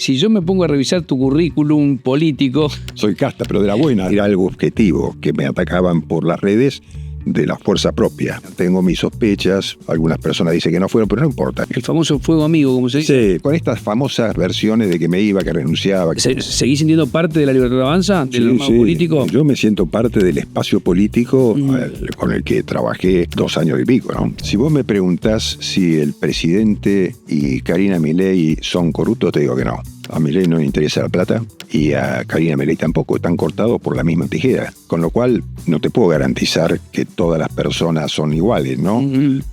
Si yo me pongo a revisar tu currículum político... Soy casta, pero de la buena. Era algo objetivo, que me atacaban por las redes de la fuerza propia. Tengo mis sospechas, algunas personas dicen que no fueron, pero no importa. El famoso fuego amigo, como se dice. Sí, con estas famosas versiones de que me iba, que renunciaba. ¿Seguís sintiendo parte de la Libertad Avanza? ¿Del armado político? Yo me siento parte del espacio político con el que trabajé 2 años y pico, ¿no? Si vos me preguntás si el presidente y Karina Milei son corruptos, te digo que no. A Milei no le interesa la plata y a Karina Milei tampoco. Están cortados por la misma tijera. Con lo cual, no te puedo garantizar que todas las personas son iguales, ¿no?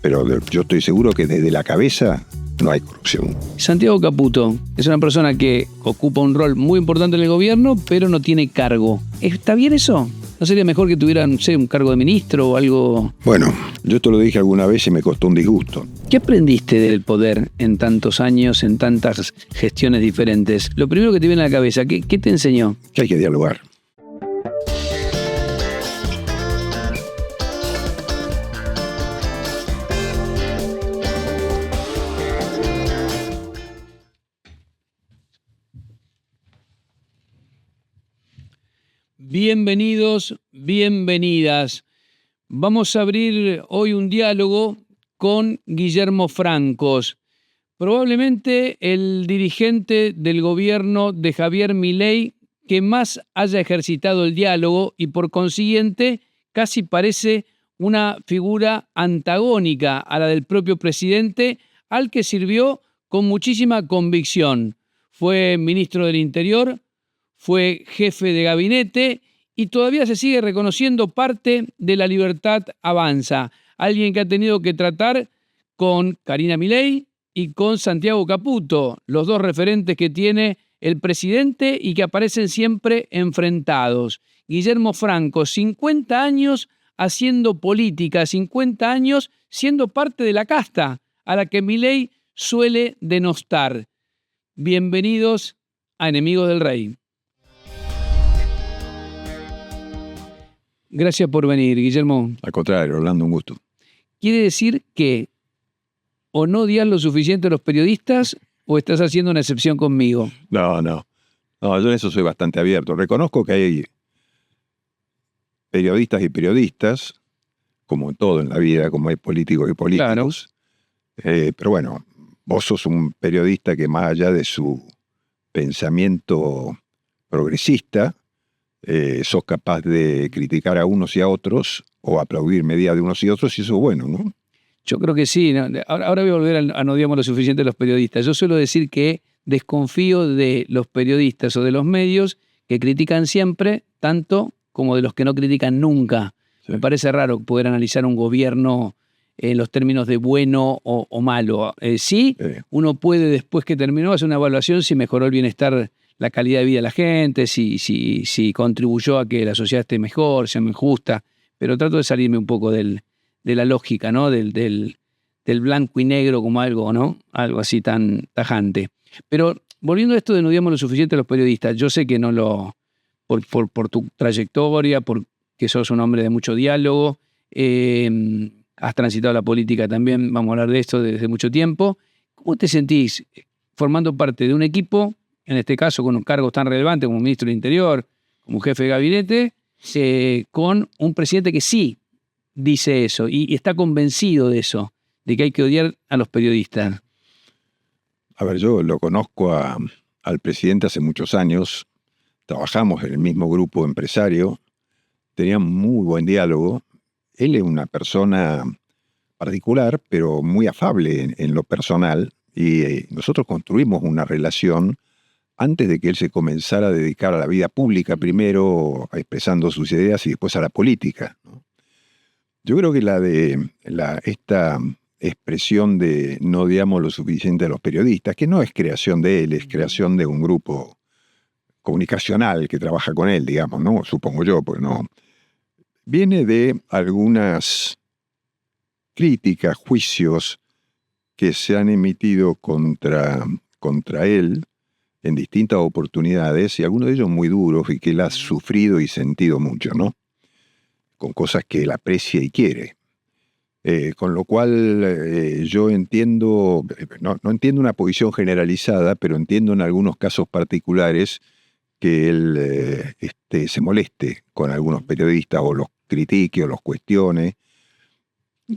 Pero yo estoy seguro que desde la cabeza no hay corrupción. Santiago Caputo es una persona que ocupa un rol muy importante en el gobierno, pero no tiene cargo. ¿Está bien eso? ¿No sería mejor que tuviera, no sé, un cargo de ministro o algo? Bueno, yo te lo dije alguna vez y me costó un disgusto. ¿Qué aprendiste del poder en tantos años, en tantas gestiones diferentes? Lo primero que te viene a la cabeza, ¿qué te enseñó? Que hay que dialogar. Bienvenidos, bienvenidas. Vamos a abrir hoy un diálogo con Guillermo Francos, probablemente el dirigente del gobierno de Javier Milei que más haya ejercitado el diálogo y por consiguiente casi parece una figura antagónica a la del propio presidente, al que sirvió con muchísima convicción. Fue ministro del Interior, fue jefe de gabinete y todavía se sigue reconociendo parte de la Libertad Avanza. Alguien que ha tenido que tratar con Karina Milei y con Santiago Caputo, los dos referentes que tiene el presidente y que aparecen siempre enfrentados. Guillermo Francos, 50 años haciendo política, 50 años siendo parte de la casta a la que Milei suele denostar. Bienvenidos a Enemigos del Rey. Gracias por venir, Guillermo. Al contrario, Orlando, un gusto. ¿Quiere decir que o no odias lo suficiente a los periodistas o estás haciendo una excepción conmigo? No, yo en eso soy bastante abierto. Reconozco que hay periodistas y periodistas, como en todo en la vida, como hay políticos y políticos. Claro. Pero bueno, vos sos un periodista que más allá de su pensamiento progresista, sos capaz de criticar a unos y a otros o aplaudir medidas de unos y otros, y eso es bueno, ¿no? Yo creo que sí. Ahora voy a volver a no odiamos lo suficiente a los periodistas. Yo suelo decir que desconfío de los periodistas o de los medios que critican siempre, tanto como de los que no critican nunca. Sí. Me parece raro poder analizar un gobierno en los términos de bueno o malo. Uno puede, después que terminó, hacer una evaluación si mejoró el bienestar, la calidad de vida de la gente, si contribuyó a que la sociedad esté mejor, sea más justa, pero trato de salirme un poco de la lógica, ¿no? Del blanco y negro como algo, ¿no? Algo así tan tajante. Pero volviendo a esto de no odiamos lo suficiente a los periodistas, yo sé que no lo... Por tu trayectoria, porque sos un hombre de mucho diálogo, has transitado la política también, vamos a hablar de esto desde mucho tiempo. ¿Cómo te sentís formando parte de un equipo, en este caso con un cargo tan relevante como ministro del Interior, como jefe de gabinete, con un presidente que sí dice eso y está convencido de eso, de que hay que odiar a los periodistas? A ver, yo lo conozco al presidente hace muchos años, trabajamos en el mismo grupo empresario, teníamos muy buen diálogo. Él es una persona particular, pero muy afable en lo personal, y nosotros construimos una relación antes de que él se comenzara a dedicar a la vida pública, primero expresando sus ideas y después a la política, ¿no? Yo creo que esta expresión de no odiamos lo suficiente a los periodistas, que no es creación de él, es creación de un grupo comunicacional que trabaja con él, digamos, ¿no? Supongo yo, pues no. Viene de algunas críticas, juicios que se han emitido contra él en distintas oportunidades, y algunos de ellos muy duros y que él ha sufrido y sentido mucho, ¿no? Con cosas que él aprecia y quiere. Con lo cual yo entiendo, no entiendo una posición generalizada, pero entiendo en algunos casos particulares que él se moleste con algunos periodistas o los critique o los cuestione.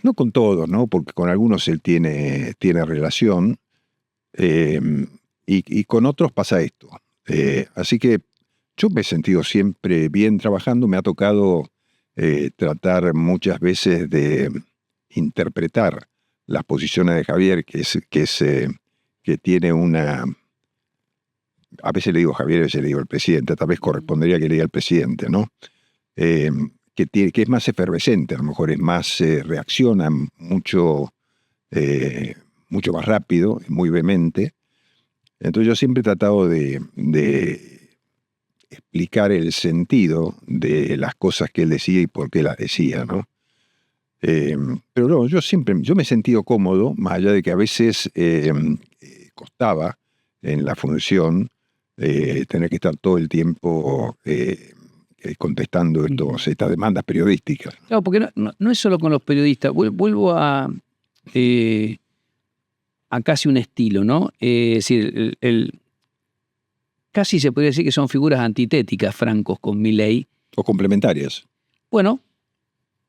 No con todos, ¿no? Porque con algunos él tiene relación y con otros pasa esto. Así que yo me he sentido siempre bien trabajando, me ha tocado tratar muchas veces de interpretar las posiciones de Javier, que tiene una... A veces le digo Javier, a veces le digo el presidente, tal vez correspondería que le diga el presidente, ¿no? Que es más efervescente, a lo mejor es más, reacciona mucho, mucho más rápido, muy vehemente. Entonces yo siempre he tratado de explicar el sentido de las cosas que él decía y por qué las decía, ¿no? Pero no, yo me he sentido cómodo, más allá de que a veces costaba en la función tener que estar todo el tiempo contestando estas demandas periodísticas. Claro, porque no es solo con los periodistas. Vuelvo a casi un estilo, ¿no? Es decir, casi se podría decir que son figuras antitéticas, Francos con Milei. O complementarias. Bueno,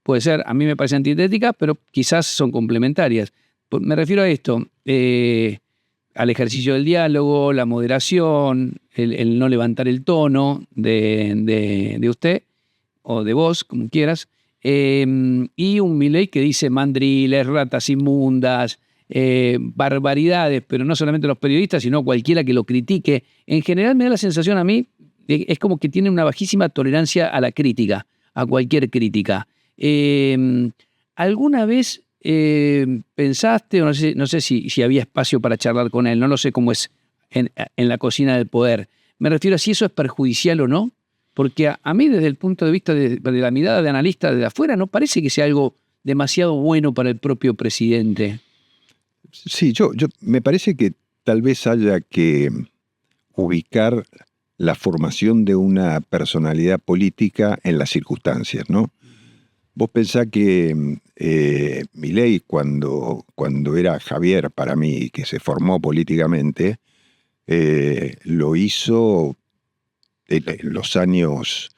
puede ser, a mí me parece antitética, pero quizás son complementarias. Me refiero a esto, al ejercicio del diálogo, la moderación, el no levantar el tono de usted o de vos, como quieras, y un Milei que dice mandriles, ratas inmundas, barbaridades, pero no solamente los periodistas, sino cualquiera que lo critique. En general me da la sensación a mí, es como que tiene una bajísima tolerancia a la crítica, a cualquier crítica. ¿Alguna vez pensaste, o no sé si había espacio para charlar con él, no lo sé cómo es en la cocina del poder? Me refiero a si eso es perjudicial o no, porque a mí desde el punto de vista de la mirada de analista de afuera no parece que sea algo demasiado bueno para el propio presidente. Sí, yo me parece que tal vez haya que ubicar la formación de una personalidad política en las circunstancias, ¿no? Vos pensás que Milei, cuando era Javier, para mí, que se formó políticamente, lo hizo en los años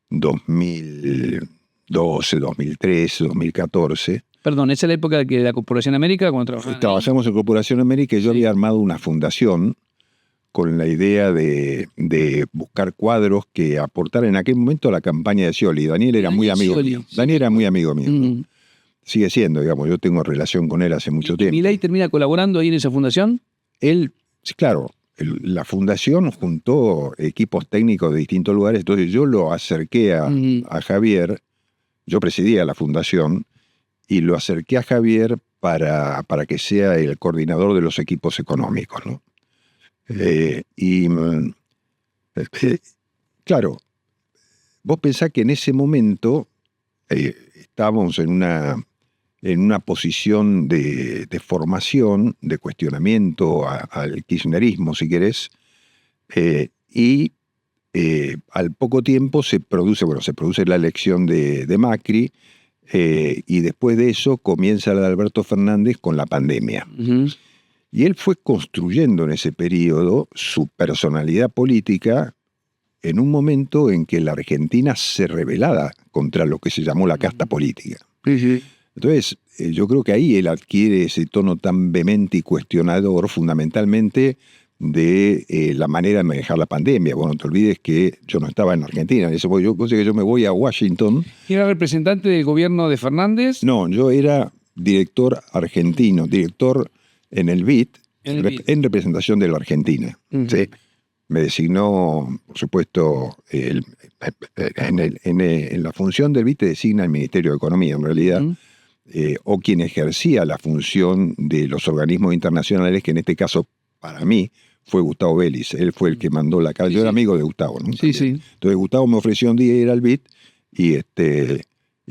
2012, 2013, 2014. Perdón, ¿esa es la época de la Corporación América? Cuando Trabajamos en Corporación América y yo había armado una fundación con la idea de buscar cuadros que aportaran en aquel momento a la campaña de Scioli. Daniel era muy amigo mío. Daniel era muy amigo mío. ¿No? Sigue siendo, digamos, yo tengo relación con él hace mucho tiempo. ¿Y Milei termina colaborando ahí en esa fundación? Él, claro, la fundación juntó equipos técnicos de distintos lugares, entonces yo lo acerqué a Javier, yo presidía la fundación, y lo acerqué a Javier para que sea el coordinador de los equipos económicos, ¿no? Claro, vos pensás que en ese momento estábamos en una posición de formación, de cuestionamiento al kirchnerismo, si querés, y al poco tiempo se produce la elección de Macri, y después de eso comienza la de Alberto Fernández con la pandemia. Y él fue construyendo en ese periodo su personalidad política en un momento en que la Argentina se rebelaba contra lo que se llamó la casta política. Entonces, yo creo que ahí él adquiere ese tono tan vehemente y cuestionador, fundamentalmente de la manera de manejar la pandemia. Bueno, no te olvides que yo no estaba en Argentina. Yo me voy a Washington. ¿Era representante del gobierno de Fernández? No, yo era director argentino, director en el BID, en representación de la Argentina. ¿Sí? Me designó, por supuesto, en la función del BID te designa el Ministerio de Economía, en realidad, o quien ejercía la función de los organismos internacionales, que en este caso, para mí, fue Gustavo Vélez. Él fue el que mandó la carta. Yo era amigo de Gustavo, ¿no? Sí. Entonces Gustavo me ofreció un día ir al BID y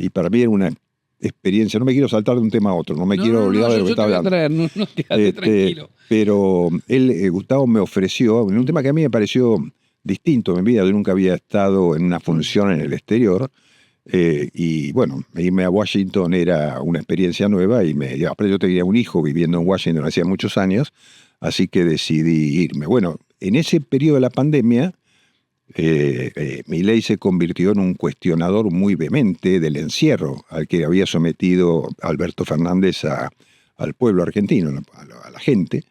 para mí era una experiencia. No me quiero saltar de un tema a otro, no me quiero olvidar de lo que estaba hablando. Quédate tranquilo. Pero Gustavo me ofreció, en un tema que a mí me pareció distinto en mi vida, yo nunca había estado en una función en el exterior, Y bueno, irme a Washington era una experiencia nueva aparte yo tenía un hijo viviendo en Washington hacía muchos años, así que decidí irme. Bueno, en ese periodo de la pandemia, Milei se convirtió en un cuestionador muy vehemente del encierro al que había sometido Alberto Fernández al pueblo argentino, a la gente.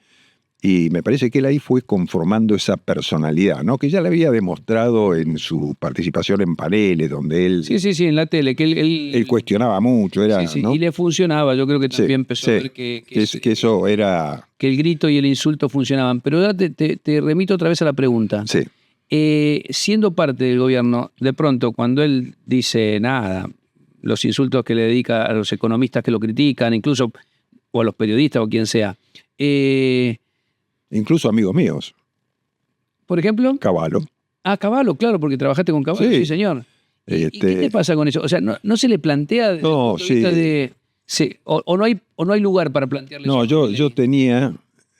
Y me parece que él ahí fue conformando esa personalidad, ¿no? Que ya le había demostrado en su participación en paneles, donde él, Sí, en la tele, que él cuestionaba mucho, era, ¿no? y le funcionaba. Yo creo que también Sí, empezó a sí, ver que eso era... que el grito y el insulto funcionaban. Pero ahora te remito otra vez a la pregunta. Sí. Siendo parte del gobierno, de pronto, cuando él dice nada, los insultos que le dedica a los economistas que lo critican, incluso, o a los periodistas o quien sea, Incluso amigos míos, por ejemplo, Cavallo. Cavallo, claro, porque trabajaste con Cavallo, Sí. sí señor. ¿Y qué te pasa con eso? O sea, ¿no se le plantea desde el punto de vista de... Sí, o no hay lugar para plantearle eso? No, yo tenía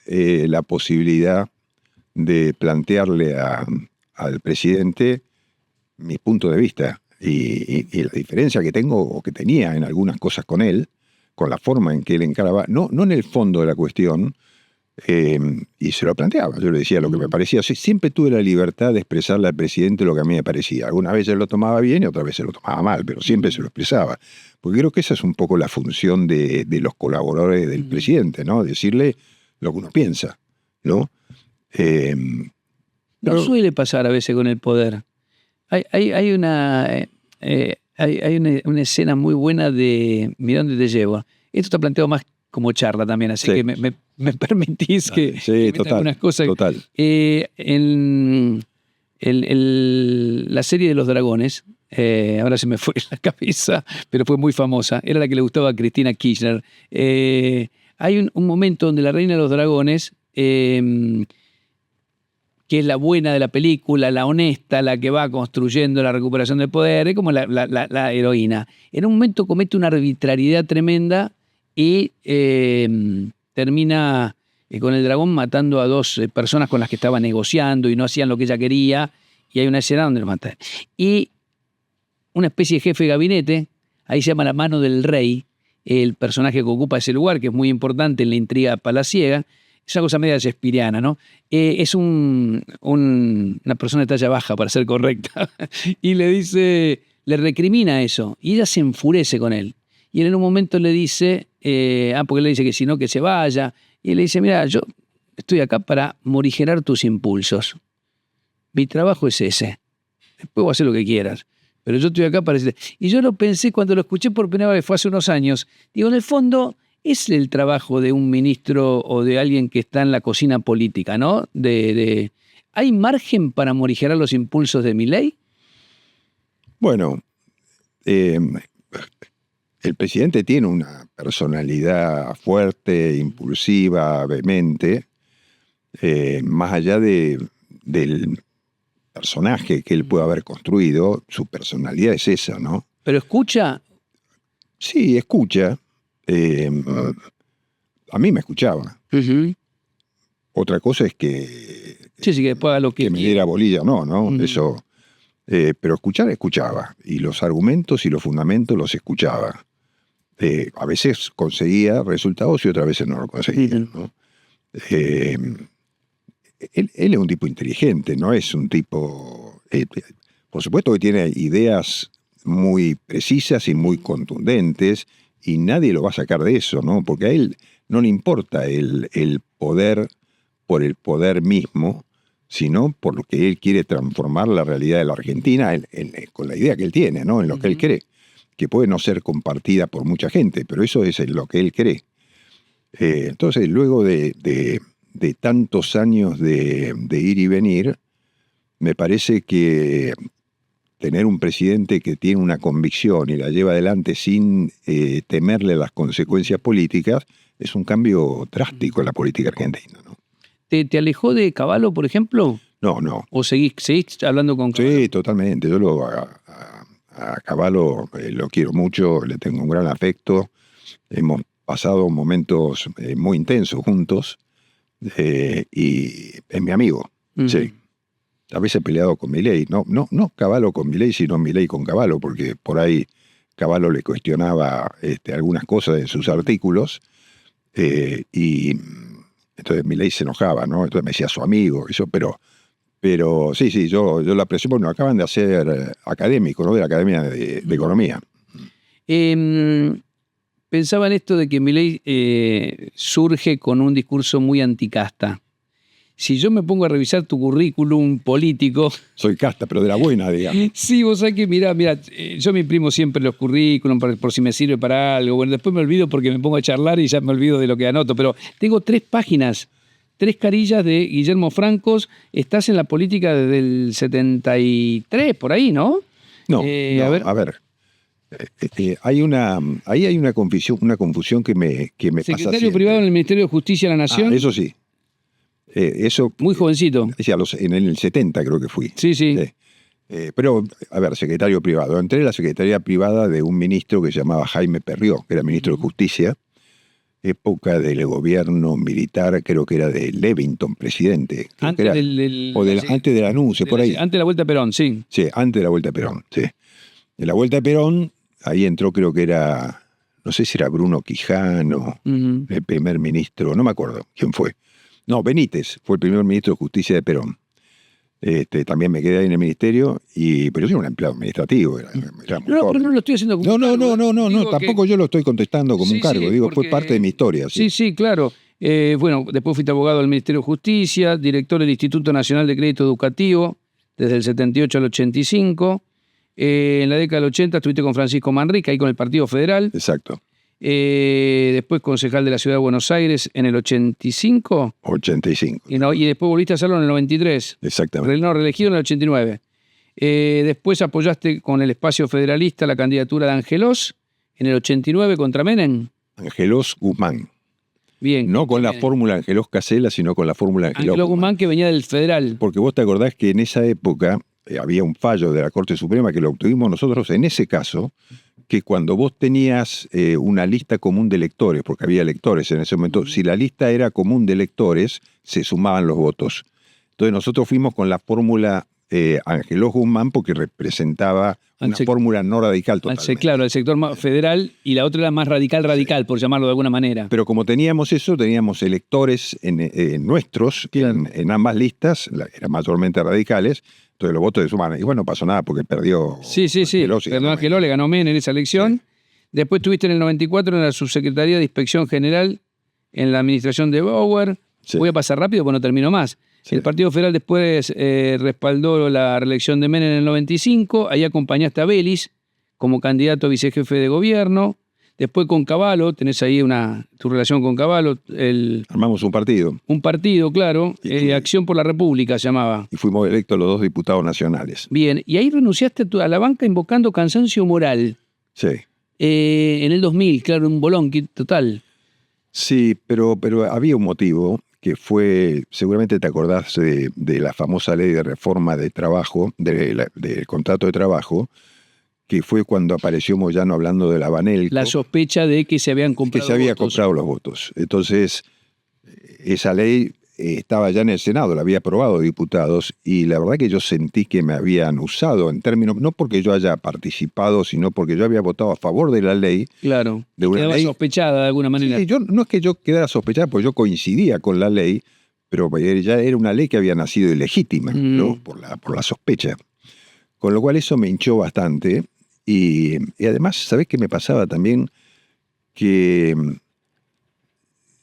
la posibilidad de plantearle al presidente mi punto de vista y la diferencia que tengo o que tenía en algunas cosas con él, con la forma en que él encaraba, no en el fondo de la cuestión, y se lo planteaba. Yo le decía lo que me parecía. O sea, siempre tuve la libertad de expresarle al presidente lo que a mí me parecía. Algunas veces lo tomaba bien y otras veces lo tomaba mal, pero siempre se lo expresaba. Porque creo que esa es un poco la función de los colaboradores del presidente, ¿no? Decirle lo que uno piensa, ¿no? No suele pasar a veces con el poder. Hay una escena muy buena de Mirá dónde te llevo. Esto está planteado más como charla también, así que me permitís que meta algunas cosas. Total. En la serie de los dragones, ahora se me fue la cabeza, pero fue muy famosa, era la que le gustaba a Cristina Kirchner. Hay un momento donde la reina de los dragones, que es la buena de la película, la honesta, la que va construyendo la recuperación del poder, es como la heroína. En un momento comete una arbitrariedad tremenda y termina con el dragón matando a dos personas con las que estaba negociando y no hacían lo que ella quería, y hay una escena donde los mata. Y una especie de jefe de gabinete, ahí se llama la mano del rey, el personaje que ocupa ese lugar, que es muy importante en la intriga palaciega. Es una cosa media shakespeariana, ¿no? Es una persona de talla baja, para ser correcta, y le recrimina eso, y ella se enfurece con él. Y él en un momento le dice, porque él le dice que si no, que se vaya, y él le dice, mira, yo estoy acá para morigerar tus impulsos. Mi trabajo es ese. Después voy a hacer lo que quieras. Pero yo estoy acá para decirte. Y yo lo pensé cuando lo escuché por primera vez, fue hace unos años. Digo, en el fondo, es el trabajo de un ministro o de alguien que está en la cocina política, ¿no? ¿Hay margen para morigerar los impulsos de Milei? Bueno, el presidente tiene una personalidad fuerte, impulsiva, vehemente, más allá del personaje que él puede haber construido, su personalidad es esa, ¿no? ¿Pero escucha? Sí, escucha. A mí me escuchaba. Uh-huh. Otra cosa es que... Sí, que después haga lo que me diera bolilla, no, ¿no? Uh-huh. Eso... pero escuchaba. Y los argumentos y los fundamentos los escuchaba. A veces conseguía resultados y otras veces no lo conseguía, ¿no? Él es un tipo inteligente, no es un tipo... por supuesto que tiene ideas muy precisas y muy contundentes y nadie lo va a sacar de eso, ¿no? Porque a él no le importa el poder por el poder mismo, sino por lo que él quiere transformar la realidad de la Argentina con la idea que él tiene, ¿no? En lo que él cree, que puede no ser compartida por mucha gente, pero eso es lo que él cree. Entonces, luego de tantos años de ir y venir, me parece que tener un presidente que tiene una convicción y la lleva adelante sin temerle las consecuencias políticas es un cambio drástico en la política argentina, ¿no? ¿Te alejó de Cavallo, por ejemplo? No. ¿O seguís hablando con Cavallo? Sí, totalmente. Yo a Cavallo lo quiero mucho, le tengo un gran afecto. Hemos pasado momentos muy intensos juntos y es mi amigo. Sí. a veces peleado con Milei. No Cavallo con Milei, sino Milei con Cavallo, porque por ahí Cavallo le cuestionaba algunas cosas en sus artículos, y entonces Milei se enojaba, ¿no? Entonces me decía su amigo, eso, pero sí, yo lo aprecio porque nos acaban de hacer académico, ¿no? De la Academia de Economía. Pensaba en esto de que Milei surge con un discurso muy anticasta. Si yo me pongo a revisar tu currículum político... Soy casta, pero de la buena, digamos. Sí, vos sabés que, mirá, yo me imprimo siempre los currículum por si me sirve para algo. Bueno, después me olvido porque me pongo a charlar y ya me olvido de lo que anoto. Pero tengo 3 páginas, 3 carillas de Guillermo Francos. Estás en la política desde el 73, por ahí, ¿no? No, a ver. Ahí hay una confusión que me pasa Secretario siempre. privado en el Ministerio de Justicia de la Nación. Eso sí. Eso, muy jovencito. En el 70 creo que fui. Sí. Pero, a ver, secretario privado. Entré en la secretaría privada de un ministro que se llamaba Jaime Perrió, que era ministro de Justicia, época del gobierno militar, creo que era de Levington, presidente. Antes antes del anuncio, por ahí. Antes de la vuelta a Perón, sí. Sí, antes de la vuelta a Perón, sí. En la vuelta a Perón, ahí entró, creo que era, no sé si era Bruno Quijano, el primer ministro, no me acuerdo quién fue. No, Benítez fue el primer ministro de Justicia de Perón. También me quedé ahí en el ministerio, pero yo era un empleado administrativo. Pero no lo estoy haciendo como un cargo. No, tampoco yo lo estoy contestando como un cargo. Fue parte de mi historia. Sí, claro. Bueno, después fuiste abogado del Ministerio de Justicia, director del Instituto Nacional de Crédito Educativo, desde el 78 al 85. En la década del 80 estuviste con Francisco Manrique, ahí con el Partido Federal. Exacto. Después concejal de la Ciudad de Buenos Aires en el 85. 85. Y después volviste a hacerlo en el 93. Exactamente. Reelegido en el 89. Después apoyaste con el Espacio Federalista la candidatura de Angelós en el 89 contra Menem. Angelós Guzmán. Bien. No con la fórmula Angelós Casella, sino con la fórmula Angelós Guzmán, que venía del Federal. Porque vos te acordás que en esa época había un fallo de la Corte Suprema que lo obtuvimos nosotros en ese caso, que cuando vos tenías una lista común de electores, porque había electores en ese momento, si la lista era común de electores, se sumaban los votos. Entonces nosotros fuimos con la fórmula Angelós Guzmán porque representaba una fórmula no radical totalmente. Claro, el sector más federal, y la otra era más radical, por llamarlo de alguna manera. Pero como teníamos eso, teníamos electores nuestros, claro, en ambas listas, eran mayormente radicales. Entonces los votos se suman. Y bueno, no pasó nada porque perdió. Sí. Perdió Angelós, le ganó Menem en esa elección. Sí. Después estuviste en el 94 en la Subsecretaría de Inspección General en la administración de Bauer. Sí. Voy a pasar rápido porque no termino más. Sí. El Partido Federal después respaldó la reelección de Menem en el 95. Ahí acompañaste a Vélez como candidato a vicejefe de gobierno. Después con Cavallo, tenés ahí tu relación con Cavallo. Armamos un partido. Un partido, claro. Acción por la República se llamaba. Y fuimos electos los 2 diputados nacionales. Bien, y ahí renunciaste a la banca invocando cansancio moral. Sí. En el 2000, claro, un bolón total. Sí, pero había un motivo que fue, seguramente te acordás de la famosa ley de reforma de trabajo, del contrato de trabajo, que fue cuando apareció Moyano hablando de la Banelco. La sospecha de que se habían comprado comprado los votos. Entonces, esa ley estaba ya en el Senado, la había aprobado diputados, y la verdad que yo sentí que me habían usado en términos, no porque yo haya participado, sino porque yo había votado a favor de la ley. Claro, quedaba sospechada de alguna manera. Sí, no es que yo quedara sospechada, porque yo coincidía con la ley, pero ya era una ley que había nacido ilegítima, ¿no? por la sospecha. Con lo cual eso me hinchó bastante. Y además, ¿sabés qué me pasaba también? Que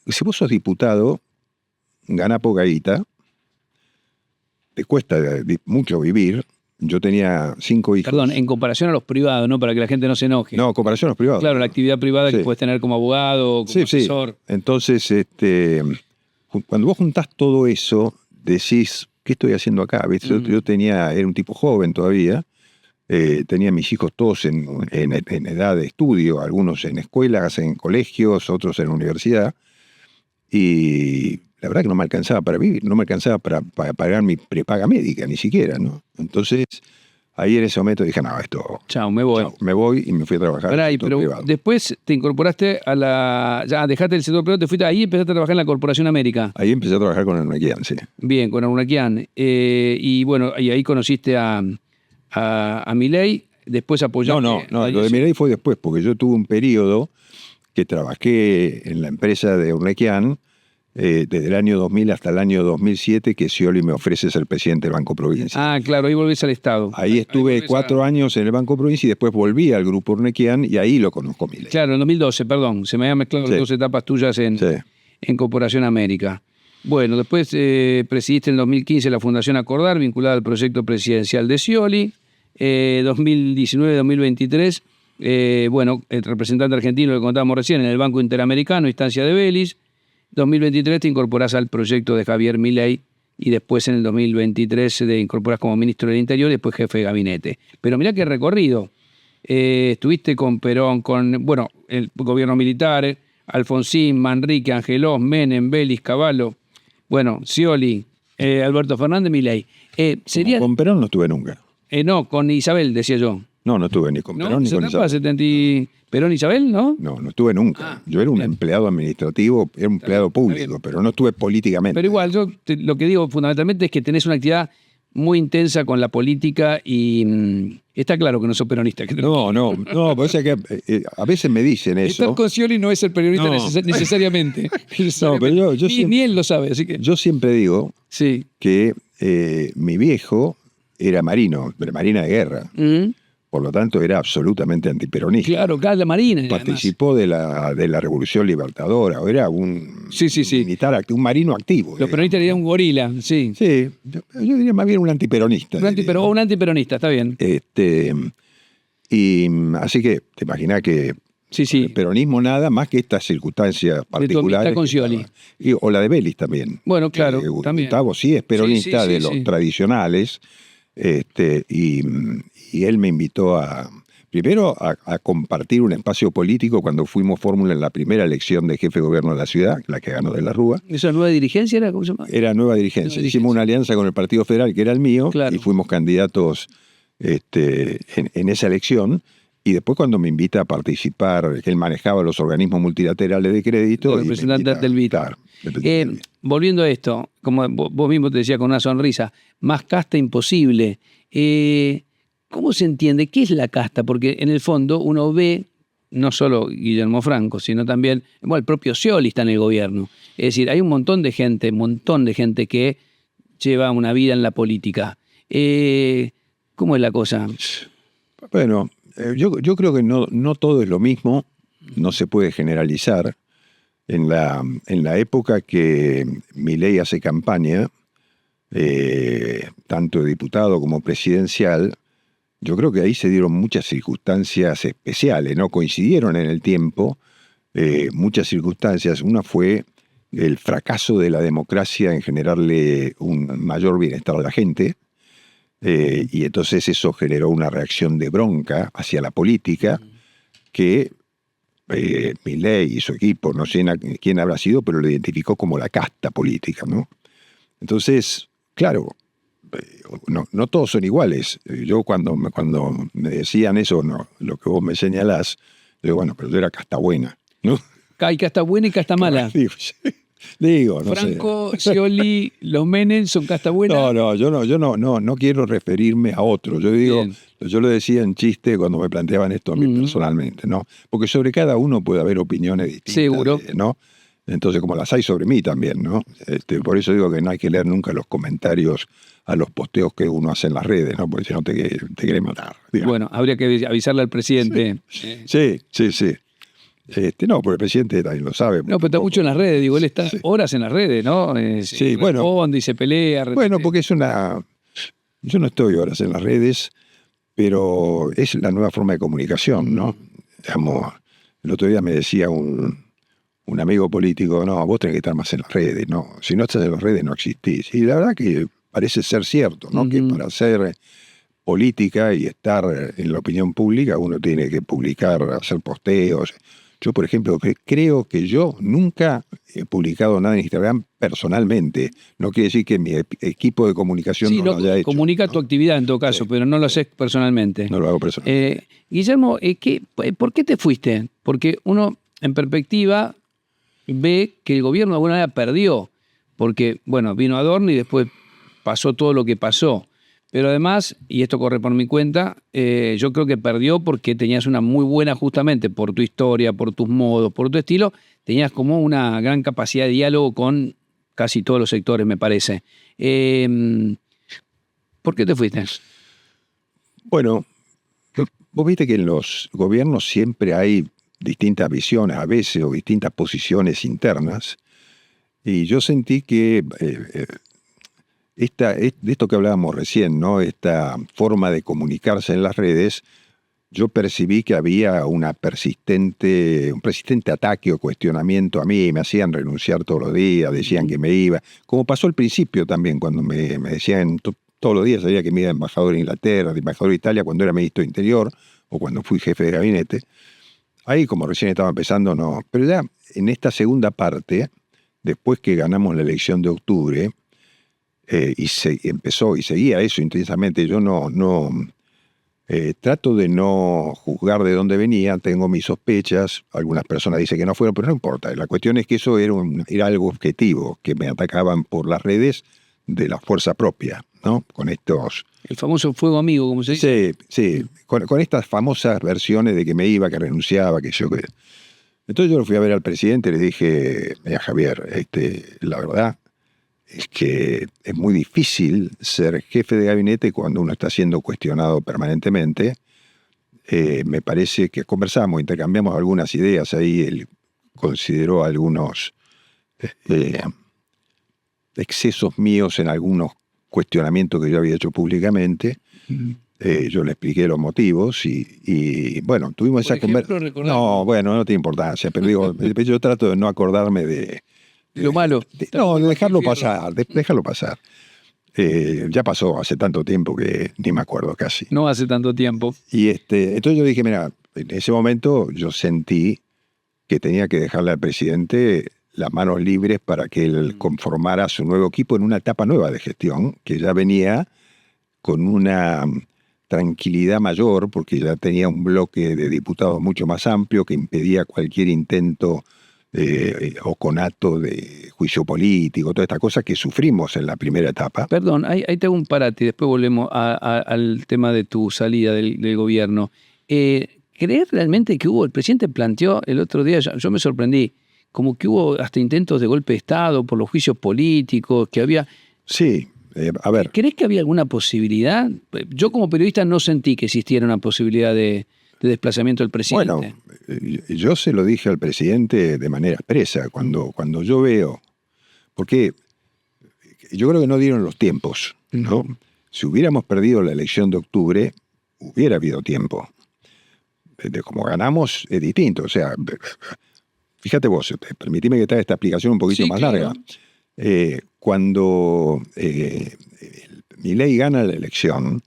si vos sos diputado, ganás poca guita, te cuesta mucho vivir. Yo tenía 5 hijos. Perdón, en comparación a los privados, ¿no? Para que la gente no se enoje. No, en comparación a los privados. Claro, la actividad privada que puedes tener como abogado, como asesor. Sí. Entonces, cuando vos juntás todo eso, decís, ¿qué estoy haciendo acá? ¿Viste? Yo era un tipo joven todavía. Tenía mis hijos todos en edad de estudio, algunos en escuelas, en colegios, otros en la universidad, y la verdad que no me alcanzaba para vivir, no me alcanzaba para pagar mi prepaga médica, ni siquiera, ¿no? Entonces, Ahí en ese momento dije, no, esto... Chao, me voy. Chao, me voy y me fui a trabajar en el sector Pero privado. después te incorporaste a la... Ya dejaste el sector privado, te fuiste ahí y empezaste a trabajar en la Corporación América. Ahí empecé a trabajar con el Urnequian, sí. Bien, con Arunacquian. Y bueno, y ahí conociste a Milei, después apoyaste... No, lo de Milei fue después, porque yo tuve un periodo que trabajé en la empresa de Urnequian desde el año 2000 hasta el año 2007, que Scioli me ofrece ser presidente del Banco Provincia. Ah, claro, ahí volvés al Estado. Ahí estuve 4 años en el Banco Provincia y después volví al Grupo Urnequian y ahí lo conozco a Milei. Claro, en 2012, perdón, se me habían mezclado Sí. las dos etapas tuyas en Corporación América. Bueno, después presidiste en 2015 la Fundación Acordar, vinculada al proyecto presidencial de Scioli. 2019-2023, bueno, el representante argentino, lo contábamos recién, en el Banco Interamericano, instancia de Vélez. 2023 te incorporás al proyecto de Javier Milei y después en el 2023 te incorporás como ministro del Interior y después jefe de gabinete. Pero mirá qué recorrido. Estuviste con Perón, con, bueno, el gobierno militar, Alfonsín, Manrique, Angelós, Menem, Vélez, Cavallo, bueno, Scioli, Alberto Fernández, Milei. Sería... Con Perón no estuve nunca. No, con Isabel, decía yo. No estuve ni con Perón ni con Isabel. 70 Perón, Isabel, ¿no? No estuve nunca. Yo era un empleado administrativo, era un empleado público, pero no estuve políticamente. Pero igual, yo lo que digo fundamentalmente es que tenés una actividad muy intensa con la política y está claro que no sos peronista. No, pues es que a veces me dicen eso. Estar con Scioli no es ser peronista necesariamente. No, pero yo siempre, ni él lo sabe, así que... Yo siempre digo sí. que mi viejo era marino, de la Marina de Guerra. Por lo tanto, era absolutamente antiperonista. Claro, la Marina. Participó de la Revolución Libertadora. Era un militar activo, un marino activo. Los peronistas dirían un gorila, sí. Sí, yo diría más bien un antiperonista. Un antiperonista, está bien. Y así que te imaginás que el peronismo nada más que estas circunstancias particulares. Está con Scioli. O la de Vélez también. Bueno, claro, también. Gustavo sí es peronista de los tradicionales. Y él me invitó primero a compartir un espacio político cuando fuimos fórmula en la primera elección de jefe de gobierno de la ciudad, la que ganó de la Rúa. ¿Esa nueva dirigencia era? ¿Cómo se llama? Era nueva dirigencia. Hicimos una alianza con el Partido Federal, que era el mío, y fuimos candidatos en esa elección. Y después cuando me invita a participar, que él manejaba los organismos multilaterales de crédito. El representante del BID. Volviendo a esto, como vos mismo te decías con una sonrisa, más casta imposible. ¿Cómo se entiende? ¿Qué es la casta? Porque en el fondo uno ve, no solo Guillermo Franco, sino también, bueno, el propio Scioli está en el gobierno. Es decir, hay un montón de gente que lleva una vida en la política. ¿Cómo es la cosa? Bueno, yo creo que no todo es lo mismo, no se puede generalizar. En la época que Milei hace campaña, tanto de diputado como presidencial, yo creo que ahí se dieron muchas circunstancias especiales, ¿no? Coincidieron en el tiempo muchas circunstancias. Una fue el fracaso de la democracia en generarle un mayor bienestar a la gente, y entonces eso generó una reacción de bronca hacia la política que Milei y su equipo, no sé quién habrá sido, pero lo identificó como la casta política, ¿no? Entonces, claro, no todos son iguales. Yo cuando me decían eso, lo que vos me señalás, digo, bueno, pero yo era casta buena, ¿no? Hay casta buena y casta mala. Digo, no Franco, Scioli, los Menem son casta buena. Yo no quiero referirme a otro. Yo digo, yo lo decía en chiste cuando me planteaban esto a mí personalmente, ¿no? Porque sobre cada uno puede haber opiniones distintas. Seguro. ¿No? Entonces, como las hay sobre mí también, ¿no? Por eso digo que no hay que leer nunca los comentarios a los posteos que uno hace en las redes, ¿no? Porque si no te quiere matar. Digamos. Bueno, habría que avisarle al presidente. Sí. No, porque el presidente también lo sabe. No, pero está mucho en las redes, digo, él está horas en las redes, ¿no? Responde y se pelea. Bueno, porque es una... Yo no estoy horas en las redes, pero es la nueva forma de comunicación, ¿no? Digamos, el otro día me decía un amigo político, no, vos tenés que estar más en las redes, ¿no? Si no estás en las redes no existís. Y la verdad que parece ser cierto, ¿no? Que para hacer política y estar en la opinión pública uno tiene que publicar, hacer posteos. Yo, por ejemplo, creo que yo nunca he publicado nada en Instagram personalmente. No quiere decir que mi equipo de comunicación Sí, no lo haya hecho. comunica ¿no? tu actividad en todo caso, Sí, pero no lo sí. haces personalmente. No lo hago personalmente. Guillermo, ¿por qué te fuiste? Porque uno, en perspectiva, ve que el gobierno de alguna manera perdió, porque, bueno, vino Adorno y después pasó todo lo que pasó. Pero además, y esto corre por mi cuenta, yo creo que perdió porque tenías una muy buena, justamente por tu historia, por tus modos, por tu estilo, tenías como una gran capacidad de diálogo con casi todos los sectores, me parece. ¿Por qué te fuiste? Bueno, vos viste que en los gobiernos siempre hay distintas visiones a veces o distintas posiciones internas. Y yo sentí que de esto que hablábamos recién, ¿no? Esta forma de comunicarse en las redes, yo percibí que había un persistente ataque o cuestionamiento a mí, me hacían renunciar todos los días, decían que me iba, como pasó al principio también, cuando me decían todos los días, sabía que me iba de embajador de Inglaterra, de embajador de Italia, cuando era ministro de Interior, o cuando fui jefe de gabinete. Ahí, como recién estaba empezando, no. Pero ya en esta segunda parte, después que ganamos la elección de octubre, y se empezó y seguía eso intensamente, yo trato de no juzgar de dónde venía, tengo mis sospechas, algunas personas dicen que no fueron, pero no importa. La cuestión es que eso era algo objetivo, que me atacaban por las redes de la fuerza propia, ¿no? Con estos... El famoso fuego amigo, como se dice. Sí, con estas famosas versiones de que me iba, que renunciaba, que yo... Entonces yo lo fui a ver al presidente y le dije, mira Javier, la verdad es que es muy difícil ser jefe de gabinete cuando uno está siendo cuestionado permanentemente. Me parece que conversamos, intercambiamos algunas ideas ahí, él consideró algunos excesos míos en algunos cuestionamientos que yo había hecho públicamente. Yo le expliqué los motivos y bueno, tuvimos esa conversación. No, bueno, no tiene importancia, pero digo, yo trato de no acordarme de lo malo. De dejarlo pasar, dejarlo pasar. Ya pasó hace tanto tiempo que ni me acuerdo casi. No hace tanto tiempo. Y entonces yo dije, mira, en ese momento yo sentí que tenía que dejarle al presidente las manos libres para que él conformara su nuevo equipo en una etapa nueva de gestión, que ya venía con una tranquilidad mayor, porque ya tenía un bloque de diputados mucho más amplio que impedía cualquier intento o conato de juicio político, toda esta cosa que sufrimos en la primera etapa. Perdón, ahí te hago un parate y después volvemos al tema de tu salida del gobierno. ¿Crees realmente que el presidente planteó el otro día, yo me sorprendí, como que hubo hasta intentos de golpe de Estado por los juicios políticos, que había... Sí, a ver. ¿Crees que había alguna posibilidad? Yo como periodista no sentí que existiera una posibilidad de desplazamiento del presidente. Bueno, yo se lo dije al presidente de manera expresa, cuando yo veo, porque yo creo que no dieron los tiempos, ¿no? Si hubiéramos perdido la elección de octubre, hubiera habido tiempo. Como ganamos, es distinto. O sea, fíjate vos, permitime que te haga esta explicación un poquito más larga. Cuando Milei gana la elección,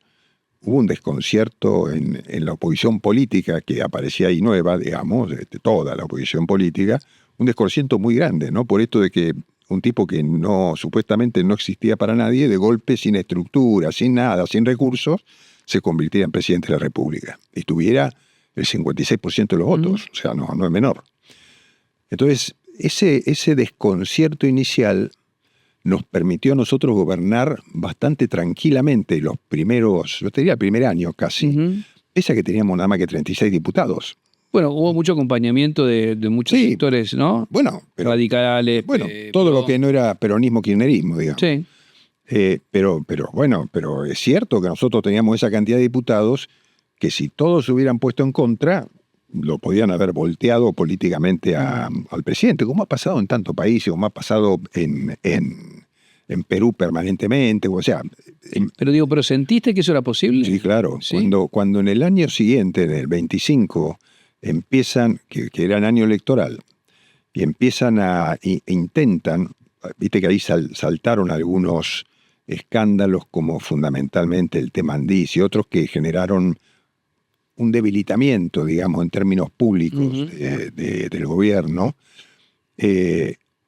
hubo un desconcierto en la oposición política que aparecía ahí nueva, digamos, de toda la oposición política, un desconcierto muy grande, ¿no? Por esto de que un tipo que supuestamente no existía para nadie, de golpe, sin estructura, sin nada, sin recursos, se convirtiera en presidente de la República y tuviera el 56% de los votos, o sea, no es menor. Entonces, ese desconcierto inicial nos permitió a nosotros gobernar bastante tranquilamente los primeros, yo te diría el primer año casi, pese a que teníamos nada más que 36 diputados. Bueno, hubo mucho acompañamiento de muchos sectores, ¿no? Bueno, radicales. Bueno, todo lo que no era peronismo-kirchnerismo, digamos. Sí. Pero es cierto que nosotros teníamos esa cantidad de diputados que si todos se hubieran puesto en contra, lo podían haber volteado políticamente al presidente, como ha pasado en tantos países, como ha pasado en Perú permanentemente, o sea... Pero ¿sentiste que eso era posible? Sí, claro. ¿Sí? Cuando en el año siguiente, en el 25, empiezan, que era el año electoral, y empiezan intentan, viste que ahí saltaron algunos escándalos como fundamentalmente el tema Andís y otros que generaron un debilitamiento, digamos, en términos públicos del gobierno,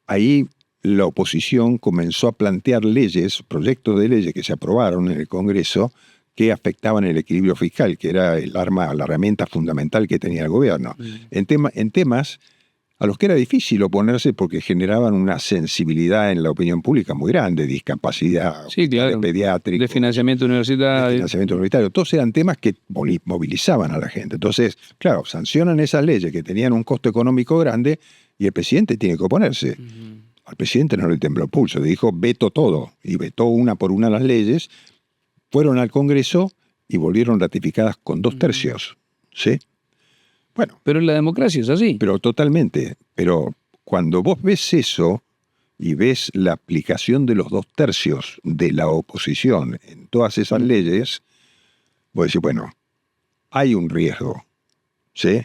ahí la oposición comenzó a plantear leyes, proyectos de leyes que se aprobaron en el Congreso que afectaban el equilibrio fiscal, que era el arma, la herramienta fundamental que tenía el gobierno. En temas a los que era difícil oponerse porque generaban una sensibilidad en la opinión pública muy grande, discapacidad, Sí, claro. pediátrico, De financiamiento universitario. de financiamiento universitario. Todos eran temas que movilizaban a la gente. Entonces, claro, sancionan esas leyes que tenían un costo económico grande y el presidente tiene que oponerse. Al presidente no le tembló el pulso, le dijo veto todo, y vetó una por una las leyes, fueron al Congreso y volvieron ratificadas con 2/3, ¿sí? Bueno. Pero en la democracia es así. Pero totalmente. Pero cuando vos ves eso y ves la aplicación de los 2/3 de la oposición en todas esas leyes, vos decís, bueno, hay un riesgo, ¿sí?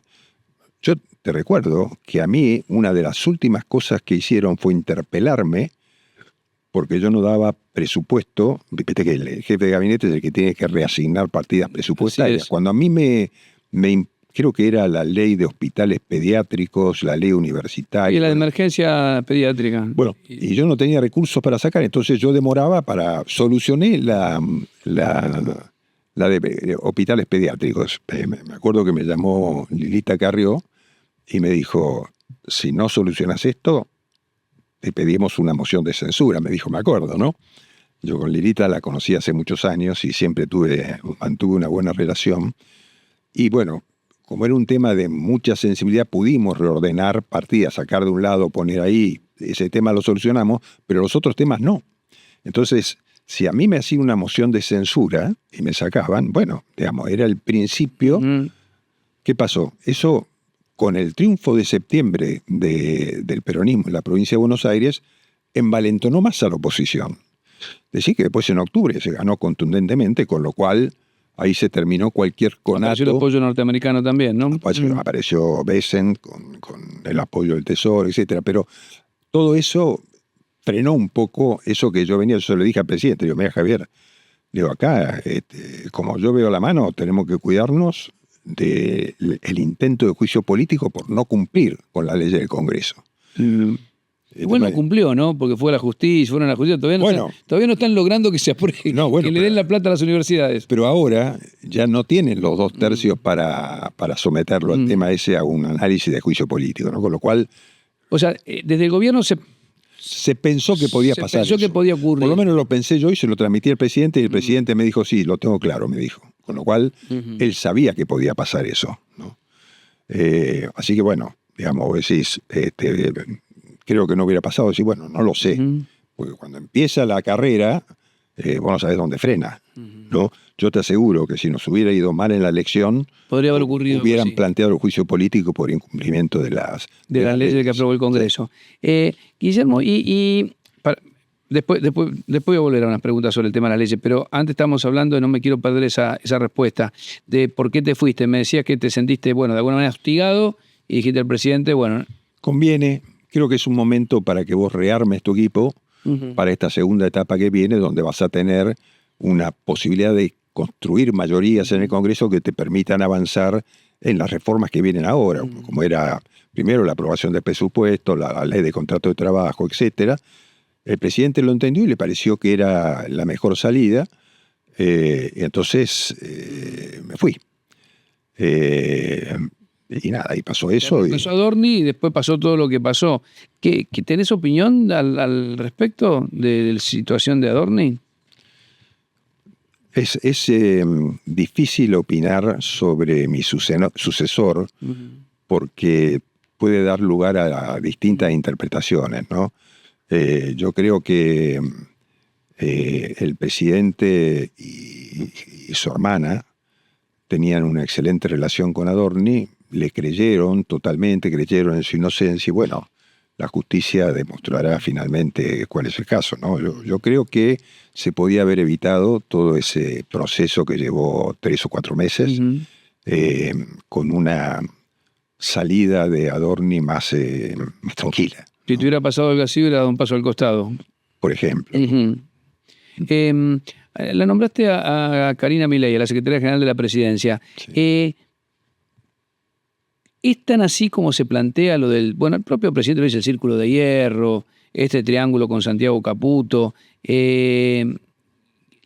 Yo te recuerdo que a mí una de las últimas cosas que hicieron fue interpelarme porque yo no daba presupuesto. Viste que el jefe de gabinete es el que tiene que reasignar partidas presupuestarias. Cuando a mí creo que era la ley de hospitales pediátricos, la ley universitaria. Y la de emergencia pediátrica. Bueno, y yo no tenía recursos para sacar, entonces yo demoraba para solucionar la de hospitales pediátricos. Me acuerdo que me llamó Lilita Carrió y me dijo, si no solucionas esto, te pedimos una moción de censura. Me dijo, me acuerdo, ¿no? Yo con Lilita la conocí hace muchos años y siempre mantuve una buena relación. Y bueno, como era un tema de mucha sensibilidad, pudimos reordenar partidas, sacar de un lado, poner ahí, ese tema lo solucionamos, pero los otros temas no. Entonces, si a mí me hacían una moción de censura y me sacaban, bueno, digamos, era el principio. ¿Qué pasó? Eso, con el triunfo de septiembre del peronismo en la provincia de Buenos Aires, envalentonó más a la oposición. Decir que después en octubre se ganó contundentemente, con lo cual ahí se terminó cualquier conato. Apareció el apoyo norteamericano también, ¿no? Apareció Besen con el apoyo del Tesoro, etcétera. Pero todo eso frenó un poco eso que yo venía. Yo le dije al presidente, digo, mira Javier, digo, acá, como yo veo la mano, tenemos que cuidarnos del intento de juicio político por no cumplir con la ley del Congreso. Igual no cumplió, ¿no? Porque fue a la justicia, fueron a la justicia. Todavía no están logrando que se apruebe, que le den la plata a las universidades. Pero ahora ya no tienen los 2/3 para someterlo al tema ese a un análisis de juicio político, ¿no? Con lo cual... O sea, desde el gobierno se pensó que podía pasar eso. Se pensó que podía ocurrir. Por lo menos lo pensé yo y se lo transmití al presidente y el presidente me dijo, sí, lo tengo claro, me dijo. Con lo cual, él sabía que podía pasar eso, ¿no? Así que bueno, digamos, vos decís, creo que no hubiera pasado, decís, bueno, no lo sé. Porque cuando empieza la carrera, vos no sabés dónde frena, ¿no? Yo te aseguro que si nos hubiera ido mal en la elección, podría haber ocurrido. Hubieran planteado el juicio político por incumplimiento de las leyes que aprobó el Congreso. Guillermo, después voy a volver a unas preguntas sobre el tema de las leyes, pero antes estábamos hablando, y no me quiero perder esa respuesta, de por qué te fuiste. Me decías que te sentiste, bueno, de alguna manera hostigado, y dijiste al presidente, bueno... Conviene, creo que es un momento para que vos rearmes tu equipo para esta segunda etapa que viene, donde vas a tener una posibilidad de construir mayorías en el Congreso que te permitan avanzar en las reformas que vienen ahora, como era primero la aprobación del presupuesto, la ley de contrato de trabajo, etcétera. El presidente lo entendió y le pareció que era la mejor salida, y entonces me fui. Y nada, y pasó eso. Pasó Adorni y después pasó todo lo que pasó. ¿Tenés opinión al respecto de la situación de Adorni? Es difícil opinar sobre mi sucesor porque puede dar lugar a distintas interpretaciones, ¿no? Yo creo que el presidente y su hermana tenían una excelente relación con Adorni, le creyeron totalmente, creyeron en su inocencia y bueno, la justicia demostrará finalmente cuál es el caso, ¿no? Yo creo que se podía haber evitado todo ese proceso que llevó 3 o 4 meses con una salida de Adorni más tranquila. Si te hubiera pasado algo así, hubiera dado un paso al costado. Por ejemplo. La nombraste a Karina Milei, a la secretaria general de la presidencia. Sí. ¿Es tan así como se plantea lo del... Bueno, el propio presidente lo dice, el Círculo de Hierro, este triángulo con Santiago Caputo,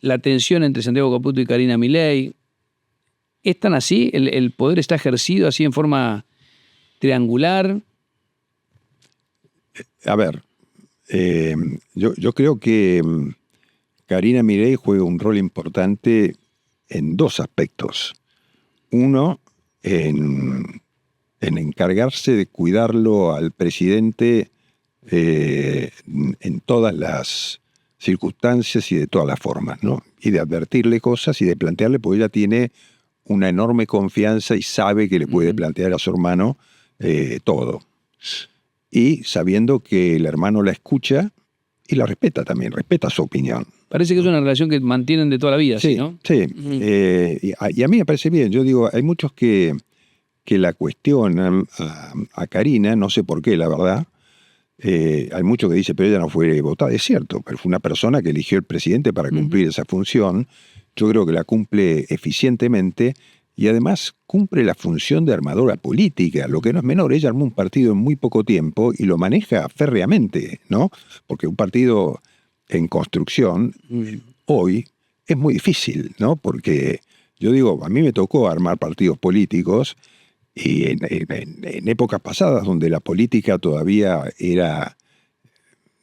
la tensión entre Santiago Caputo y Karina Milei? ¿Es tan así? ¿El poder está ejercido así en forma triangular? A ver, yo creo que Karina Milei juega un rol importante en dos aspectos. Uno, en encargarse de cuidarlo al presidente en todas las circunstancias y de todas las formas, ¿no? Y de advertirle cosas y de plantearle, porque ella tiene una enorme confianza y sabe que le puede plantear a su hermano todo. Y sabiendo que el hermano la escucha y la respeta también, respeta su opinión. Parece que es una relación que mantienen de toda la vida, ¿sí, no? Sí. Y a mí me parece bien. Yo digo, hay muchos que la cuestionan a Karina, no sé por qué, la verdad. Hay muchos que dicen, pero ella no fue votada. Es cierto, pero fue una persona que eligió el presidente para cumplir esa función. Yo creo que la cumple eficientemente y además cumple la función de armadora política, lo que no es menor. Ella armó un partido en muy poco tiempo y lo maneja férreamente, ¿no? Porque un partido en construcción hoy es muy difícil, ¿no? Porque yo digo, a mí me tocó armar partidos políticos y en épocas pasadas donde la política todavía era,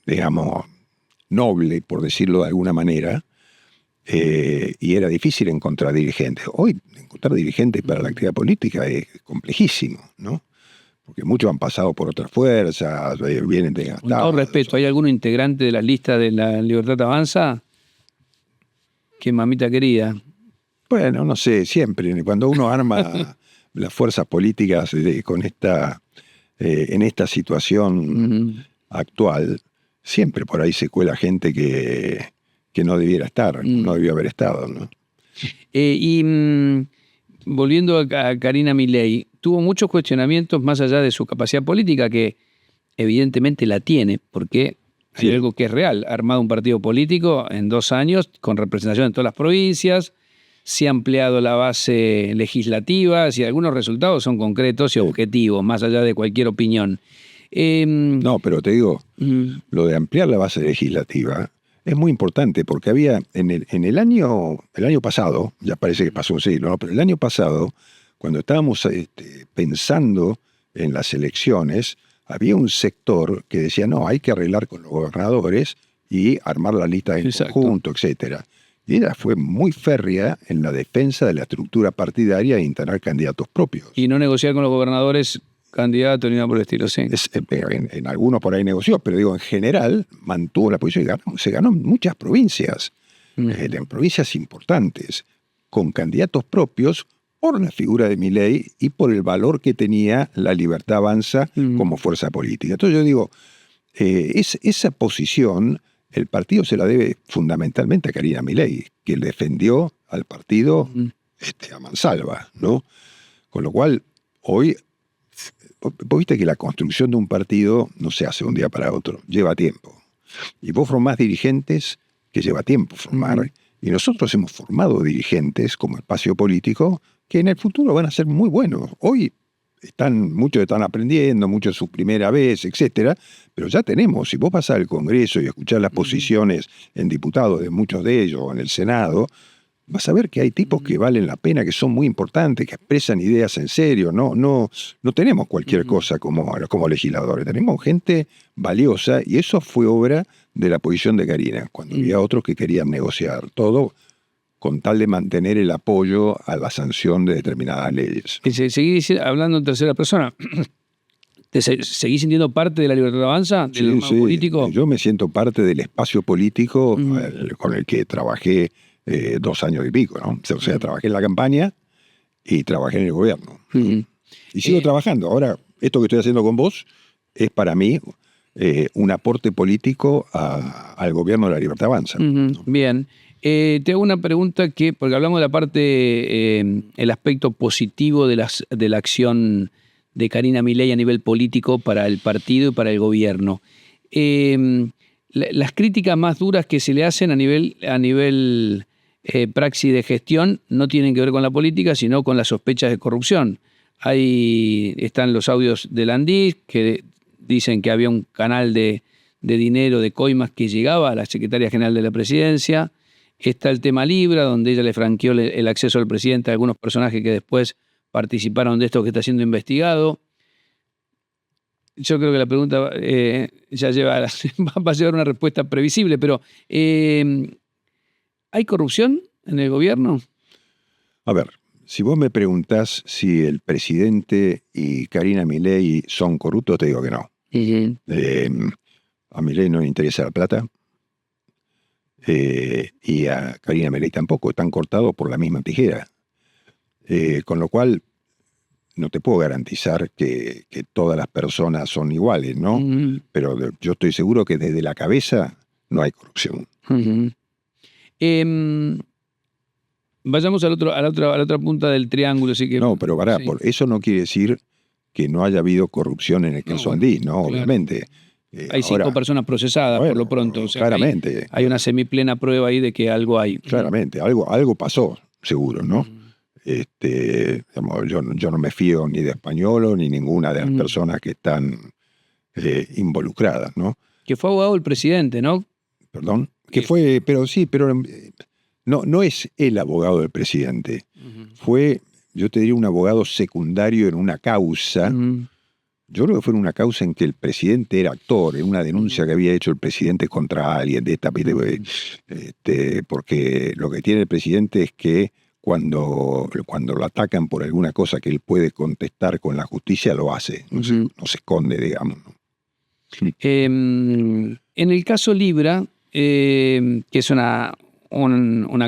digamos, noble, por decirlo de alguna manera, y era difícil encontrar dirigentes. Hoy encontrar dirigentes para la actividad política es complejísimo, ¿no? Porque muchos han pasado por otras fuerzas, vienen desgastados. Con todo respeto, ¿hay alguno integrante de la lista de la Libertad Avanza? Que mamita querida. Bueno, no sé, siempre, cuando uno arma las fuerzas políticas con en esta situación actual, siempre por ahí se cuela gente que no debiera estar, no debió haber estado, ¿no? Volviendo a Karina Milei, tuvo muchos cuestionamientos más allá de su capacidad política, que evidentemente la tiene, porque hay algo que es real. Ha armado un partido político en 2 años con representación en todas las provincias, se ha ampliado la base legislativa, y algunos resultados son concretos y objetivos, más allá de cualquier opinión. No, pero te digo, lo de ampliar la base legislativa es muy importante, porque había en el año pasado, ya parece que pasó un siglo, ¿no? Pero el año pasado, cuando estábamos pensando en las elecciones, había un sector que decía, no, hay que arreglar con los gobernadores y armar la lista en conjunto, etcétera. Y ella fue muy férrea en la defensa de la estructura partidaria e instalar candidatos propios. Y no negociar con los gobernadores candidatos ni nada por el estilo, sí. En algunos por ahí negoció, pero digo, en general mantuvo la posición y se ganó en muchas provincias, en provincias importantes, con candidatos propios por la figura de Milei y por el valor que tenía la Libertad Avanza como fuerza política. Entonces yo digo, esa posición el partido se la debe fundamentalmente a Karina Milei, que le defendió al partido a mansalva, ¿no? Con lo cual, hoy, vos viste que la construcción de un partido no se hace de un día para otro, lleva tiempo. Y vos formás dirigentes que lleva tiempo formar. Y nosotros hemos formado dirigentes como espacio político que en el futuro van a ser muy buenos. Hoy muchos están aprendiendo, muchos es su primera vez, etcétera, pero ya tenemos, si vos vas al Congreso y escuchás las posiciones en diputados de muchos de ellos, o en el Senado, vas a ver que hay tipos que valen la pena, que son muy importantes, que expresan ideas en serio. No tenemos cualquier cosa como legisladores, tenemos gente valiosa, y eso fue obra de la posición de Karina, cuando había otros que querían negociar todo con tal de mantener el apoyo a la sanción de determinadas leyes. Seguís hablando en tercera persona. ¿Te seguís sintiendo parte de la Libertad Avanza, del político? Yo me siento parte del espacio político con el que trabajé 2 años y pico, ¿no? O sea, trabajé en la campaña y trabajé en el gobierno. Y sigo trabajando. Ahora, esto que estoy haciendo con vos es para mí un aporte político al gobierno de la Libertad Avanza. ¿No? Bien. Te hago una pregunta porque hablamos de la parte, el aspecto positivo de la acción de Karina Milei a nivel político para el partido y para el gobierno. Las críticas más duras que se le hacen a nivel praxis de gestión no tienen que ver con la política, sino con las sospechas de corrupción. Ahí están los audios de Landis, que dicen que había un canal de dinero, de coimas, que llegaba a la secretaria general de la presidencia. Está el tema Libra, donde ella le franqueó el acceso al presidente a algunos personajes que después participaron de esto que está siendo investigado. Yo creo que la pregunta ya va a llevar una respuesta previsible, pero ¿hay corrupción en el gobierno? A ver, si vos me preguntás si el presidente y Karina Milei son corruptos, te digo que no. A Milei no le interesa la plata y a Karina Milei tampoco. Están cortados por la misma tijera. Con lo cual, no te puedo garantizar que todas las personas son iguales, ¿no? Pero yo estoy seguro que desde la cabeza no hay corrupción. Vayamos a la otra punta del triángulo. Así que, no, pero pará, sí. Eso no quiere decir que no haya habido corrupción en el caso Landis, ¿no? Claro. Obviamente. Hay 5 personas procesadas, bueno, por lo pronto. O sea, claramente. Hay una semiplena prueba ahí de que algo hay. Claramente, algo pasó, seguro, ¿no? Digamos, yo no me fío ni de Españolo ni ninguna de las personas que están involucradas, ¿no? Que fue abogado del presidente, ¿no? Perdón. Que fue, pero sí, pero no es el abogado del presidente. Fue, yo te diría, un abogado secundario en una causa. Yo creo que fue en una causa en que el presidente era actor, en una denuncia que había hecho el presidente contra alguien de esta, porque lo que tiene el presidente es que cuando lo atacan por alguna cosa que él puede contestar con la justicia, lo hace. No se esconde, digamos. En el caso Libra, que es una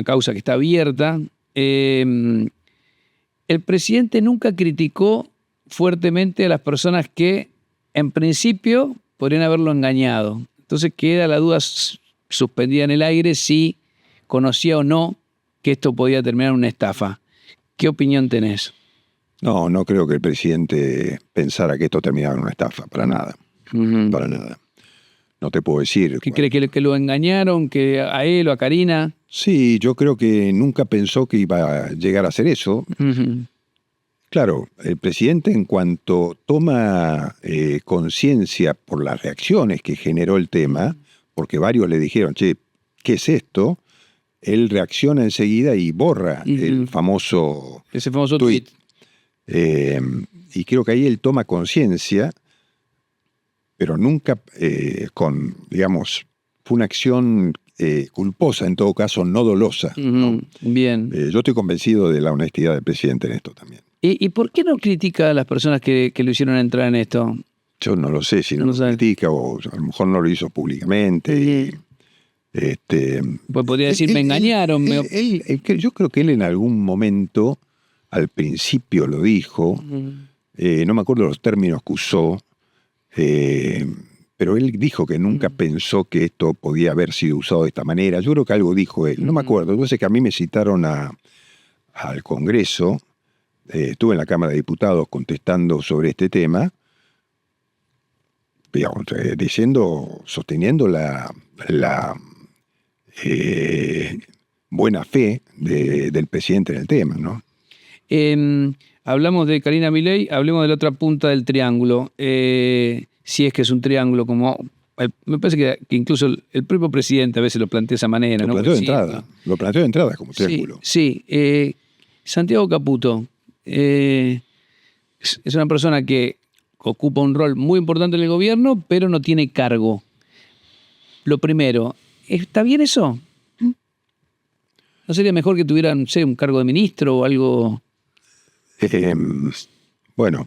causa que está abierta, el presidente nunca criticó fuertemente a las personas que, en principio, podrían haberlo engañado. Entonces queda la duda suspendida en el aire si conocía o no que esto podía terminar en una estafa. ¿Qué opinión tenés? No creo que el presidente pensara que esto terminaba en una estafa, para nada. Para nada. No te puedo decir. ¿Qué cree que lo engañaron, que a él o a Karina? Sí, yo creo que nunca pensó que iba a llegar a hacer eso. Claro, el presidente, en cuanto toma conciencia por las reacciones que generó el tema, porque varios le dijeron, che, ¿qué es esto? Él reacciona enseguida y borra ese famoso tweet. Y creo que ahí él toma conciencia, pero nunca digamos, fue una acción culposa, en todo caso, no dolosa. ¿No? Bien. Yo estoy convencido de la honestidad del presidente en esto también. ¿Y por qué no critica a las personas que lo hicieron entrar en esto? Yo no lo sé si no lo critica o a lo mejor no lo hizo públicamente. Pues podría decir, me engañaron. Yo creo que él en algún momento, al principio lo dijo, no me acuerdo los términos que usó, pero él dijo que nunca pensó que esto podía haber sido usado de esta manera. Yo creo que algo dijo él, no me acuerdo. Entonces que a mí me citaron al Congreso, estuve en la Cámara de Diputados contestando sobre este tema, digamos, sosteniendo la buena fe del presidente en el tema, ¿no? Hablamos de Karina Milei, hablemos de la otra punta del triángulo. Si es que es un triángulo, como me parece que incluso el propio presidente a veces lo plantea de esa manera. Lo planteó de entrada como triángulo. Sí. Santiago Caputo es una persona que ocupa un rol muy importante en el gobierno, pero no tiene cargo. Lo primero, ¿está bien eso? ¿No sería mejor que tuviera, no sé, un cargo de ministro o algo? Bueno,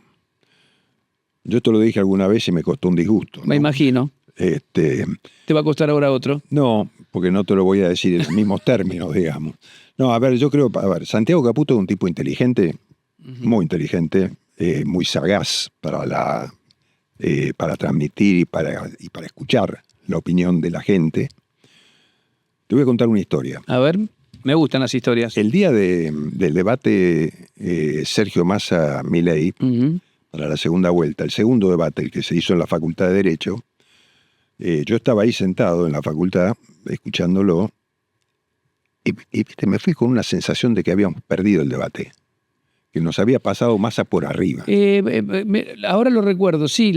yo te lo dije alguna vez y me costó un disgusto, ¿no? Me imagino. ¿Te va a costar ahora otro? No, porque no te lo voy a decir en los mismos términos, digamos. No, a ver, yo creo, Santiago Caputo es un tipo inteligente, muy inteligente, muy sagaz para transmitir y para escuchar la opinión de la gente. Te voy a contar una historia. A ver, me gustan las historias. El día del debate Sergio Massa-Milei, para la segunda vuelta, el segundo debate, el que se hizo en la Facultad de Derecho, yo estaba ahí sentado en la facultad, escuchándolo, y me fui con una sensación de que habíamos perdido el debate. que nos había pasado Massa por arriba. Ahora lo recuerdo, sí,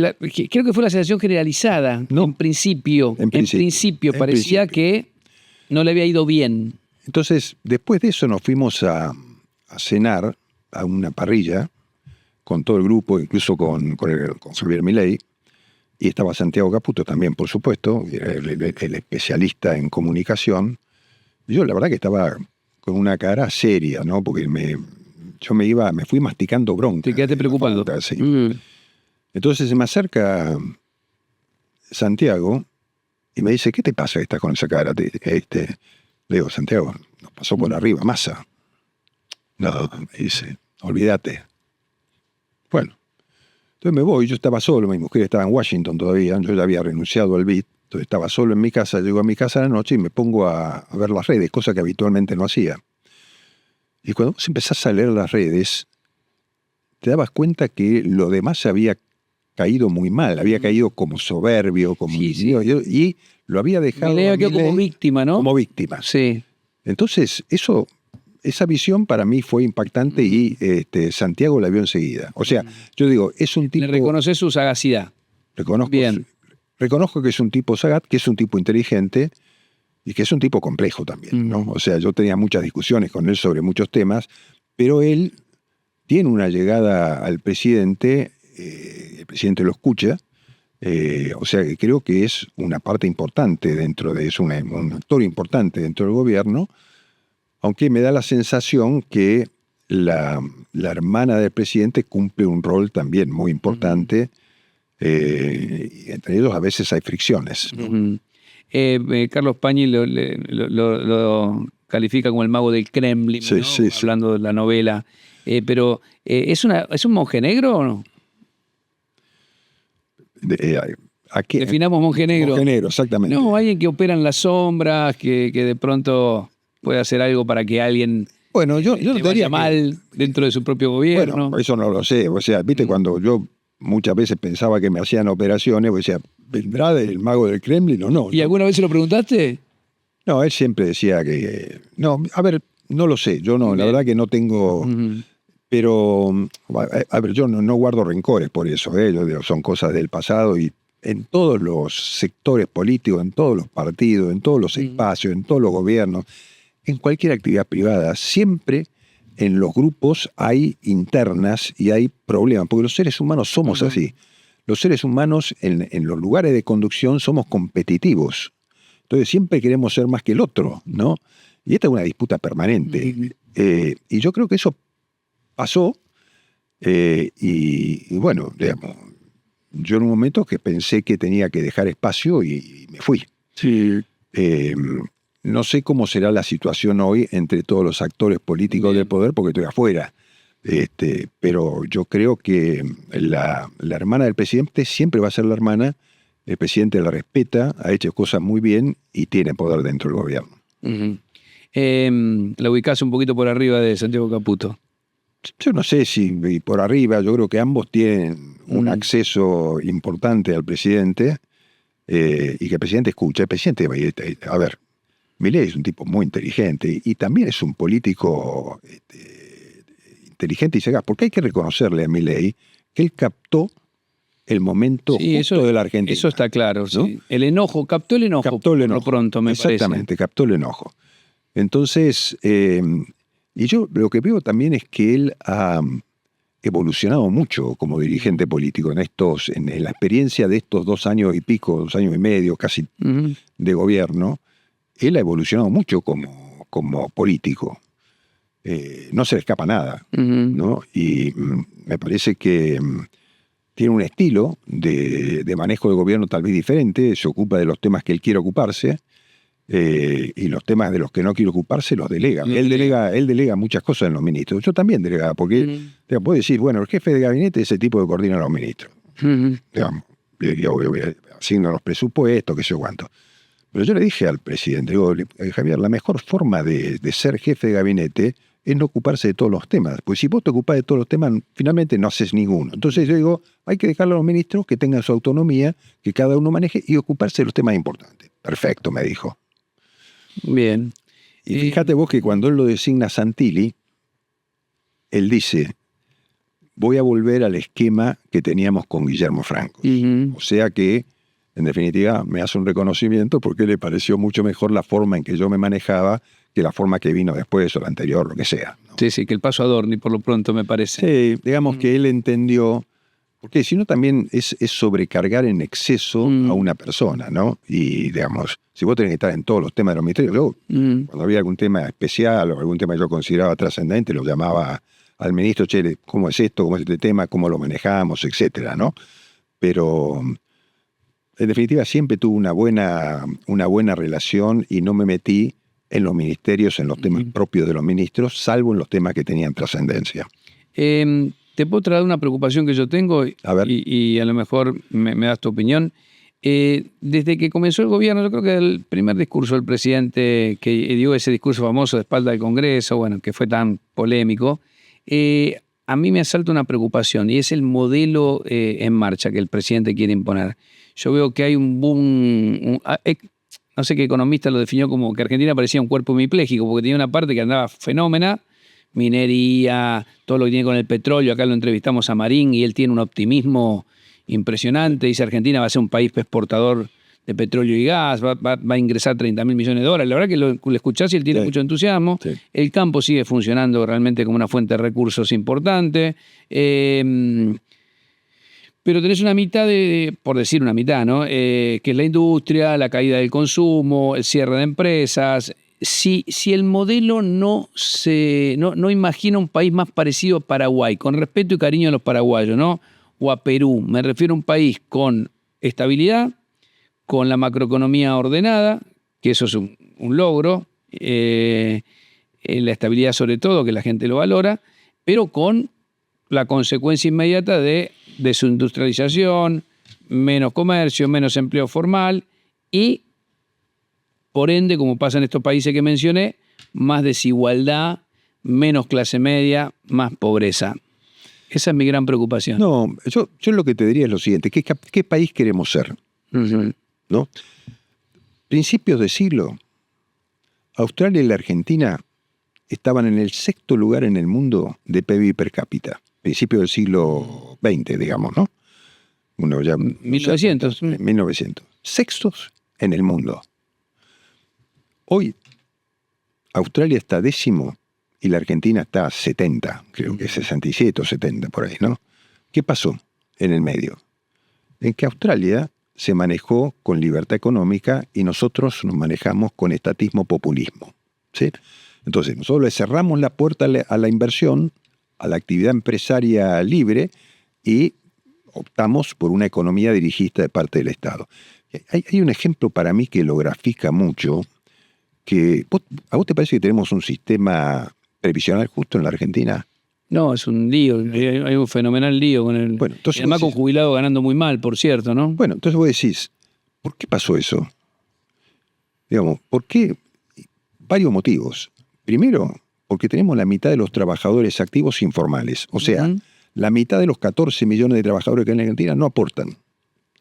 creo que fue la sensación generalizada. No, en principio parecía que no le había ido bien. Entonces, después de eso nos fuimos a cenar a una parrilla con todo el grupo, incluso con Javier Milei, y estaba Santiago Caputo también, por supuesto, el especialista en comunicación. Yo la verdad que estaba con una cara seria, ¿no? Porque me fui masticando bronca. Te quedaste preocupado. Sí. Entonces se me acerca Santiago y me dice, ¿qué te pasa que estás con esa cara? Le digo, Santiago, nos pasó por arriba Massa. No, me dice, olvídate. Bueno, entonces me voy, yo estaba solo, mi mujer estaba en Washington todavía, yo ya había renunciado al BID, entonces estaba solo en mi casa, llego a mi casa a la noche y me pongo a ver las redes, cosa que habitualmente no hacía. Y cuando vos empezás a leer las redes, te dabas cuenta que lo demás había caído muy mal, había caído como soberbio, como y lo había dejado Milei quedó como víctima, ¿no? Como víctima. Sí. Entonces, esa visión para mí fue impactante y Santiago la vio enseguida. O sea, yo digo, es un tipo... Le reconoce su sagacidad. Reconozco que es un tipo sagaz, que es un tipo inteligente y que es un tipo complejo también, ¿no? O sea, yo tenía muchas discusiones con él sobre muchos temas, pero él tiene una llegada al presidente, el presidente lo escucha, o sea, que creo que es una parte importante es un actor importante dentro del gobierno, aunque me da la sensación que la hermana del presidente cumple un rol también muy importante, y entre ellos a veces hay fricciones, ¿no? Carlos Pañi lo califica como el mago del Kremlin, sí, ¿no? Sí. Hablando de la novela. Pero, ¿es un monje negro o no? Definamos monje negro. Monje negro, exactamente. No, alguien que opera en las sombras, que de pronto puede hacer algo para que alguien yo no le vaya mal dentro de su propio gobierno. Bueno, eso no lo sé. O sea, viste, cuando yo muchas veces pensaba que me hacían operaciones, o sea, ¿vendrá del mago del Kremlin o no? ¿Y alguna vez se lo preguntaste? No, él siempre decía que... No, a ver, no lo sé. Yo no, la verdad que no tengo... Pero, a ver, yo no guardo rencores por eso. Son cosas del pasado y en todos los sectores políticos, en todos los partidos, en todos los espacios, en todos los gobiernos, en cualquier actividad privada, siempre en los grupos hay internas y hay problemas, porque los seres humanos somos así. Los seres humanos en los lugares de conducción somos competitivos. Entonces siempre queremos ser más que el otro, ¿no? Y esta es una disputa permanente. Y yo creo que eso pasó y bueno, digamos, yo en un momento que pensé que tenía que dejar espacio y me fui. Sí. No sé cómo será la situación hoy entre todos los actores políticos del poder, porque estoy afuera. Pero yo creo que la hermana del presidente siempre va a ser la hermana. El presidente la respeta, ha hecho cosas muy bien y tiene poder dentro del gobierno. La ubicás un poquito por arriba de Santiago Caputo. Yo no sé si por arriba, yo creo que ambos tienen un acceso importante al presidente y que el presidente escucha. El presidente, a ver, Milei es un tipo muy inteligente y también es un político inteligente y sagaz, porque hay que reconocerle a Milei que él captó el momento justo de la Argentina. Eso está claro, ¿no? Sí. Captó el enojo. Captó el enojo. Por lo pronto, me parece. Exactamente, captó el enojo. Entonces, y yo lo que veo también es que él ha evolucionado mucho como dirigente político en la experiencia de estos 2 años y pico, 2 años y medio casi de gobierno. Él ha evolucionado mucho como político. No se le escapa nada, ¿no? Y me parece que tiene un estilo de manejo de gobierno tal vez diferente, se ocupa de los temas que él quiere ocuparse y los temas de los que no quiere ocuparse los delega. Él delega muchas cosas en los ministros. Yo también delegaba, porque puede decir, bueno, el jefe de gabinete es el tipo que coordina a los ministros. Digamos, asigna los presupuestos, qué sé yo cuánto. Pero yo le dije al presidente, digo, Javier, la mejor forma de ser jefe de gabinete es no ocuparse de todos los temas. Pues si vos te ocupás de todos los temas, finalmente no haces ninguno. Entonces yo digo, hay que dejarle a los ministros que tengan su autonomía, que cada uno maneje y ocuparse de los temas importantes. Perfecto, me dijo. Bien. Y fíjate vos que cuando él lo designa Santilli, él dice, voy a volver al esquema que teníamos con Guillermo Franco. O sea que, en definitiva, me hace un reconocimiento porque le pareció mucho mejor la forma en que yo me manejaba que la forma que vino después o la anterior, lo que sea, ¿no? Sí, que el paso a Adorni, por lo pronto, me parece. Sí, digamos que él entendió, porque si no también es sobrecargar en exceso a una persona, ¿no? Y, digamos, si vos tenés que estar en todos los temas de los ministerios, yo, cuando había algún tema especial o algún tema que yo consideraba trascendente, lo llamaba al ministro, che, ¿cómo es esto? ¿Cómo es este tema? ¿Cómo lo manejamos? Etcétera, ¿no? Pero, en definitiva, siempre tuve una buena relación y no me metí en los ministerios, en los temas propios de los ministros, salvo en los temas que tenían trascendencia. Te puedo traer una preocupación que yo tengo A ver. y a lo mejor me das tu opinión. Desde que comenzó el gobierno, yo creo que el primer discurso del presidente, que dio ese discurso famoso de espalda del Congreso, bueno, que fue tan polémico, a mí me asalta una preocupación y es el modelo en marcha que el presidente quiere imponer. Yo veo que hay un boom, no sé qué economista lo definió como que Argentina parecía un cuerpo hemipléjico, porque tenía una parte que andaba fenómena, minería, todo lo que tiene con el petróleo. Acá lo entrevistamos a Marín y él tiene un optimismo impresionante. Dice Argentina va a ser un país exportador de petróleo y gas, va a ingresar 30.000 millones de dólares. La verdad que lo escuchás y él tiene mucho entusiasmo. Sí. El campo sigue funcionando realmente como una fuente de recursos importante. Pero tenés una mitad por decir una mitad, ¿no? Que es la industria, la caída del consumo, el cierre de empresas. Si el modelo no imagina un país más parecido a Paraguay, con respeto y cariño a los paraguayos, ¿no? O a Perú, me refiero a un país con estabilidad, con la macroeconomía ordenada, que eso es un logro, la estabilidad sobre todo, que la gente lo valora, pero con la consecuencia inmediata de desindustrialización, menos comercio, menos empleo formal y, por ende, como pasa en estos países que mencioné, más desigualdad, menos clase media, más pobreza. Esa es mi gran preocupación. No, yo lo que te diría es lo siguiente, ¿qué país queremos ser? ¿No? Principios de siglo, Australia y la Argentina estaban en el 6º lugar en el mundo de PIB per cápita. Principios del siglo XX, digamos, ¿no? Bueno, ya, 1900. 1900. Sextos en el mundo. Hoy, Australia está 10º y la Argentina está 70, creo que 67 o 70 por ahí, ¿no? ¿Qué pasó en el medio? En que Australia se manejó con libertad económica y nosotros nos manejamos con estatismo populismo, ¿sí? Entonces, nosotros le cerramos la puerta a la inversión, a la actividad empresaria libre y optamos por una economía dirigista de parte del Estado. Hay un ejemplo para mí que lo grafica mucho, que ¿a vos te parece que tenemos un sistema previsional justo en la Argentina? No, es un lío, hay un fenomenal lío con el... Bueno, entonces además con jubilados ganando muy mal, por cierto, ¿no? Bueno, entonces vos decís, ¿por qué pasó eso? Digamos, ¿por qué? Varios motivos. Primero, porque tenemos la mitad de los trabajadores activos informales. O sea, la mitad de los 14 millones de trabajadores que hay en Argentina no aportan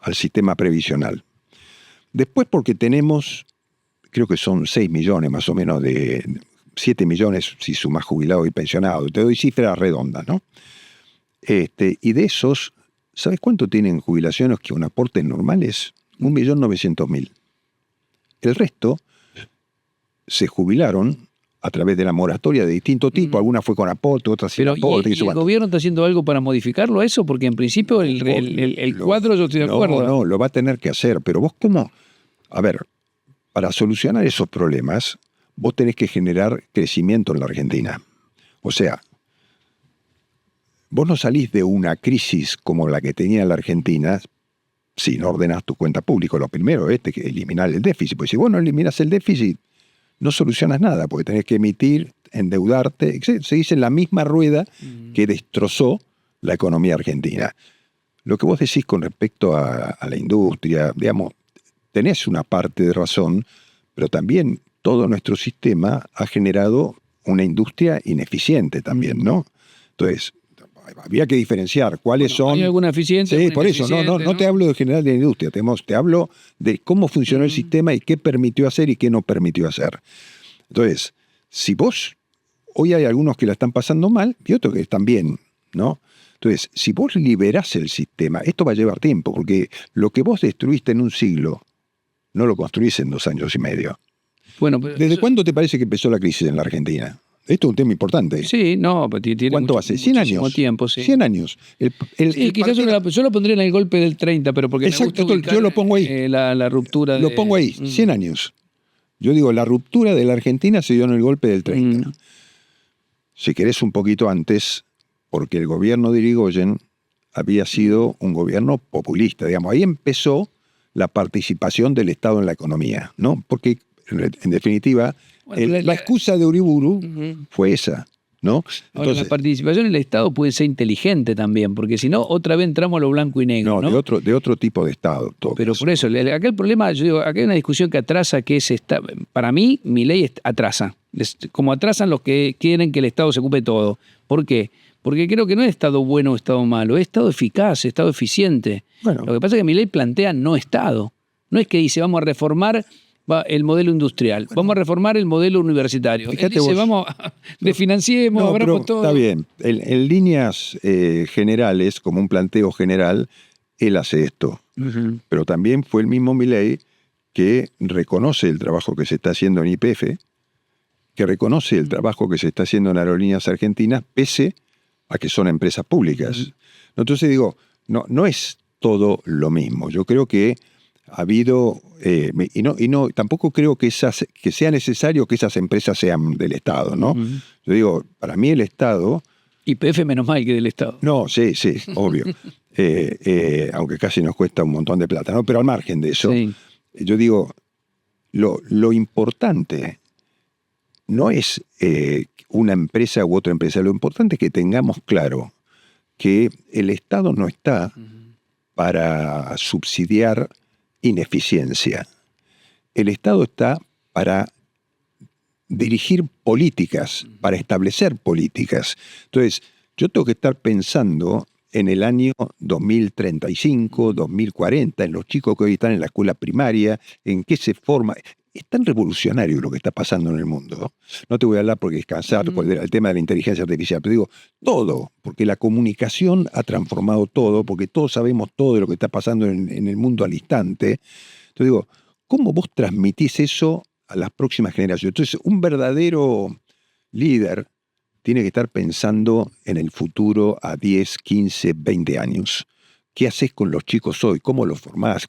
al sistema previsional. Después porque tenemos, creo que son 6 millones más o menos, 7 millones si sumas jubilados y pensionados. Te doy cifras redondas, ¿no? Y de esos, ¿sabes cuánto tienen jubilaciones que un aporte normales? 1.900.000. El resto se jubilaron a través de la moratoria de distinto tipo, alguna fue con aporte, otras sin aporte. ¿Y el gobierno está haciendo algo para modificarlo a eso? Porque en principio el cuadro yo estoy de acuerdo. No, lo va a tener que hacer, pero vos cómo... A ver, para solucionar esos problemas, vos tenés que generar crecimiento en la Argentina. O sea, vos no salís de una crisis como la que tenía la Argentina si no ordenás tu cuenta pública. Lo primero es que eliminar el déficit, porque si vos no eliminás el déficit, no solucionas nada, porque tenés que emitir, endeudarte, seguís en la misma rueda que destrozó la economía argentina. Lo que vos decís con respecto a la industria, digamos, tenés una parte de razón, pero también todo nuestro sistema ha generado una industria ineficiente también, ¿no? Entonces, había que diferenciar cuáles son... ¿Hay alguna eficiencia? Sí, por eso, no te hablo de general de la industria, te hablo de cómo funcionó el sistema y qué permitió hacer y qué no permitió hacer. Entonces, si vos, hoy hay algunos que la están pasando mal y otros que están bien, ¿no? Entonces, si vos liberás el sistema, esto va a llevar tiempo, porque lo que vos destruiste en un siglo, no lo construís en 2 años y medio. Bueno, pero ¿Desde cuándo te parece que empezó la crisis en la Argentina? Esto es un tema importante. sí, no, pero tiene ¿Cuánto hace? 100 muchísimo años. tiempo, sí. 100 años. Sí, quizás yo lo pondría en el golpe del 30, pero porque Exacto, me gusta yo lo pongo ahí. la ruptura Lo pongo ahí, 100 años. Yo digo, la ruptura de la Argentina se dio en el golpe del 30. Si querés un poquito antes, porque el gobierno de Irigoyen había sido un gobierno populista, digamos. Ahí empezó la participación del Estado en la economía, ¿no? Porque, en definitiva, Bueno, la excusa de Uriburu fue esa, ¿no? Ahora, la participación en el Estado puede ser inteligente también, porque si no, otra vez entramos a lo blanco y negro, ¿no? De otro tipo de Estado. Pero por eso, acá el problema, yo digo, acá hay una discusión que atrasa, que es para mí, mi ley atrasa. Como atrasan los que quieren que el Estado se ocupe todo. ¿Por qué? Porque creo que no es Estado bueno o Estado malo, es Estado eficaz, Estado eficiente. Bueno. Lo que pasa es que mi ley plantea no Estado. No es que dice, vamos a reformar el modelo industrial, vamos a reformar el modelo universitario. Fíjate Él dice, vos, vamos, desfinanciemos, abramos todo. Está bien, en líneas generales, como un planteo general, él hace esto. Pero también fue el mismo Milei que reconoce el trabajo que se está haciendo en YPF, que reconoce el trabajo que se está haciendo en Aerolíneas Argentinas, pese a que son empresas públicas. Entonces digo, no es todo lo mismo. Yo creo que ha habido, tampoco creo que sea necesario que esas empresas sean del Estado, ¿no? Yo digo, para mí el Estado... YPF menos mal que del Estado. No, sí, obvio. Aunque casi nos cuesta un montón de plata, ¿no? Pero al margen de eso, sí. Yo digo, lo importante no es una empresa u otra empresa, lo importante es que tengamos claro que el Estado no está para subsidiar ineficiencia. El Estado está para dirigir políticas, para establecer políticas. Entonces, yo tengo que estar pensando en el año 2035, 2040, en los chicos que hoy están en la escuela primaria, en qué se forma. Es tan revolucionario lo que está pasando en el mundo. No te voy a hablar porque es cansar, por el tema de la inteligencia artificial, pero digo todo, porque la comunicación ha transformado todo, porque todos sabemos todo de lo que está pasando en el mundo al instante. Entonces digo, ¿cómo vos transmitís eso a las próximas generaciones? Entonces, un verdadero líder tiene que estar pensando en el futuro a 10, 15, 20 años. ¿Qué haces con los chicos hoy? ¿Cómo los formás?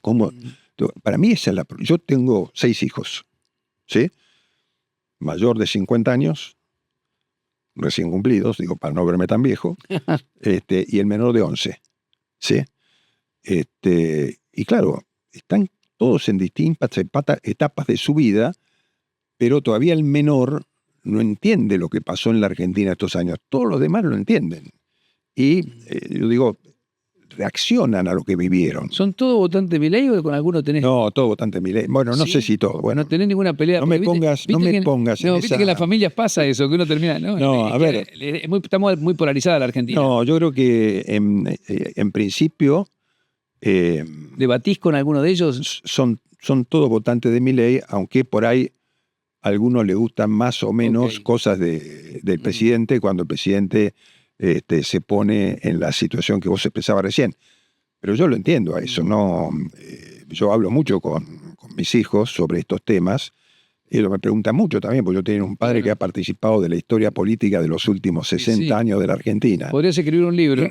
Para mí esa es yo tengo 6 hijos, ¿sí? Mayor de 50 años, recién cumplidos, digo, para no verme tan viejo, y el menor de 11, ¿sí? Y claro, están todos en distintas etapas de su vida, pero todavía el menor no entiende lo que pasó en la Argentina estos años. Todos los demás lo entienden. Y yo digo, reaccionan a lo que vivieron. ¿Son todos votantes de Milei o con alguno tenés? No, todos votantes de Milei. Bueno, no sé si todos. Bueno, no tenés ninguna pelea. No me pongas en viste esa... que en las familias pasa eso, que uno termina... No, a ver... Está muy polarizada la Argentina. No, yo creo que en principio... ¿Debatís con alguno de ellos? Son todos votantes de Milei, aunque por ahí a algunos les gustan más o menos cosas del presidente, cuando el presidente se pone en la situación que vos expresabas recién. Pero yo lo entiendo a eso, ¿no? Yo hablo mucho con mis hijos sobre estos temas. Ellos me preguntan mucho también, porque yo tengo un padre que ha participado de la historia política de los últimos 60 años de la Argentina. ¿Podrías escribir un libro?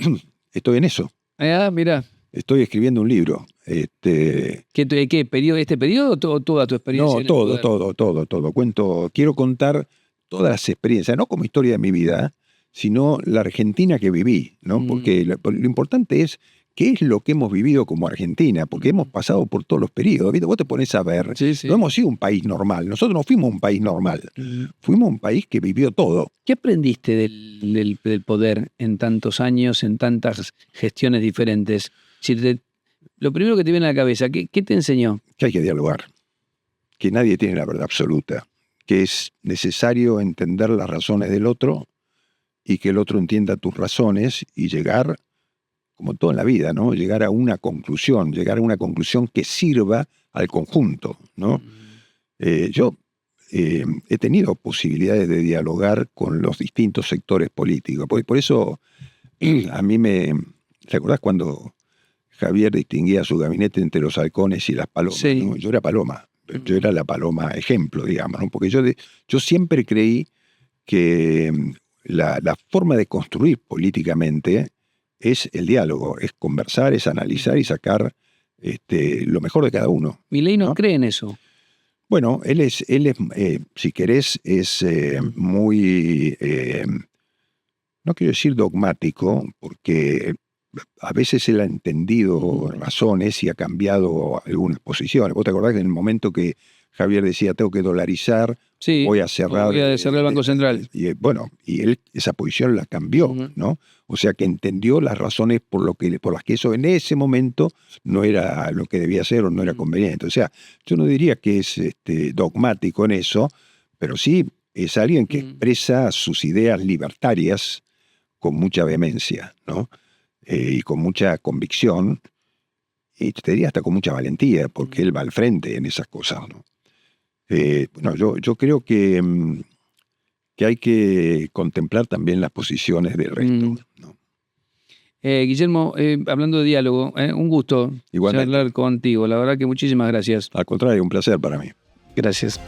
Estoy en eso. Ah, mirá. Estoy escribiendo un libro. ¿Qué este periodo o toda tu experiencia? No, todo. Quiero contar todas las experiencias, no como historia de mi vida, sino la Argentina que viví, ¿no? Porque lo importante es qué es lo que hemos vivido como Argentina, porque hemos pasado por todos los periodos. ¿Viste? Vos te pones a ver, no hemos sido un país normal. Nosotros no fuimos un país normal. Fuimos un país que vivió todo. ¿Qué aprendiste del poder en tantos años, en tantas gestiones diferentes? Lo primero que te viene a la cabeza, ¿qué te enseñó? Que hay que dialogar, que nadie tiene la verdad absoluta, que es necesario entender las razones del otro y que el otro entienda tus razones y llegar, como todo en la vida, ¿no? Llegar a una conclusión que sirva al conjunto, ¿no? Yo he tenido posibilidades de dialogar con los distintos sectores políticos, por eso a mí ¿te acordás cuando Javier distinguía su gabinete entre los halcones y las palomas? Sí. ¿No? Yo era paloma. Yo era la paloma ejemplo, digamos, ¿no? Porque yo siempre creí que la forma de construir políticamente es el diálogo, es conversar, es analizar y sacar lo mejor de cada uno. Milei no ¿no? cree en eso. Bueno, él es si querés, es muy, no quiero decir dogmático, porque a veces él ha entendido razones y ha cambiado algunas posiciones. ¿Vos te acordás que en el momento que Javier decía tengo que dolarizar, Sí, voy a cerrar el Banco Central. Y él esa posición la cambió, ¿no? O sea que entendió las razones por las que eso en ese momento no era lo que debía hacer o no era conveniente. O sea, yo no diría que es dogmático en eso, pero sí es alguien que expresa sus ideas libertarias con mucha vehemencia, ¿no? Y con mucha convicción, y te diría hasta con mucha valentía, porque él va al frente en esas cosas, ¿no? Yo creo que hay que contemplar también las posiciones del resto, ¿no? Guillermo, hablando de diálogo, un gusto Igualmente. charlar contigo. La verdad que muchísimas gracias. Al contrario, un placer para mí. Gracias.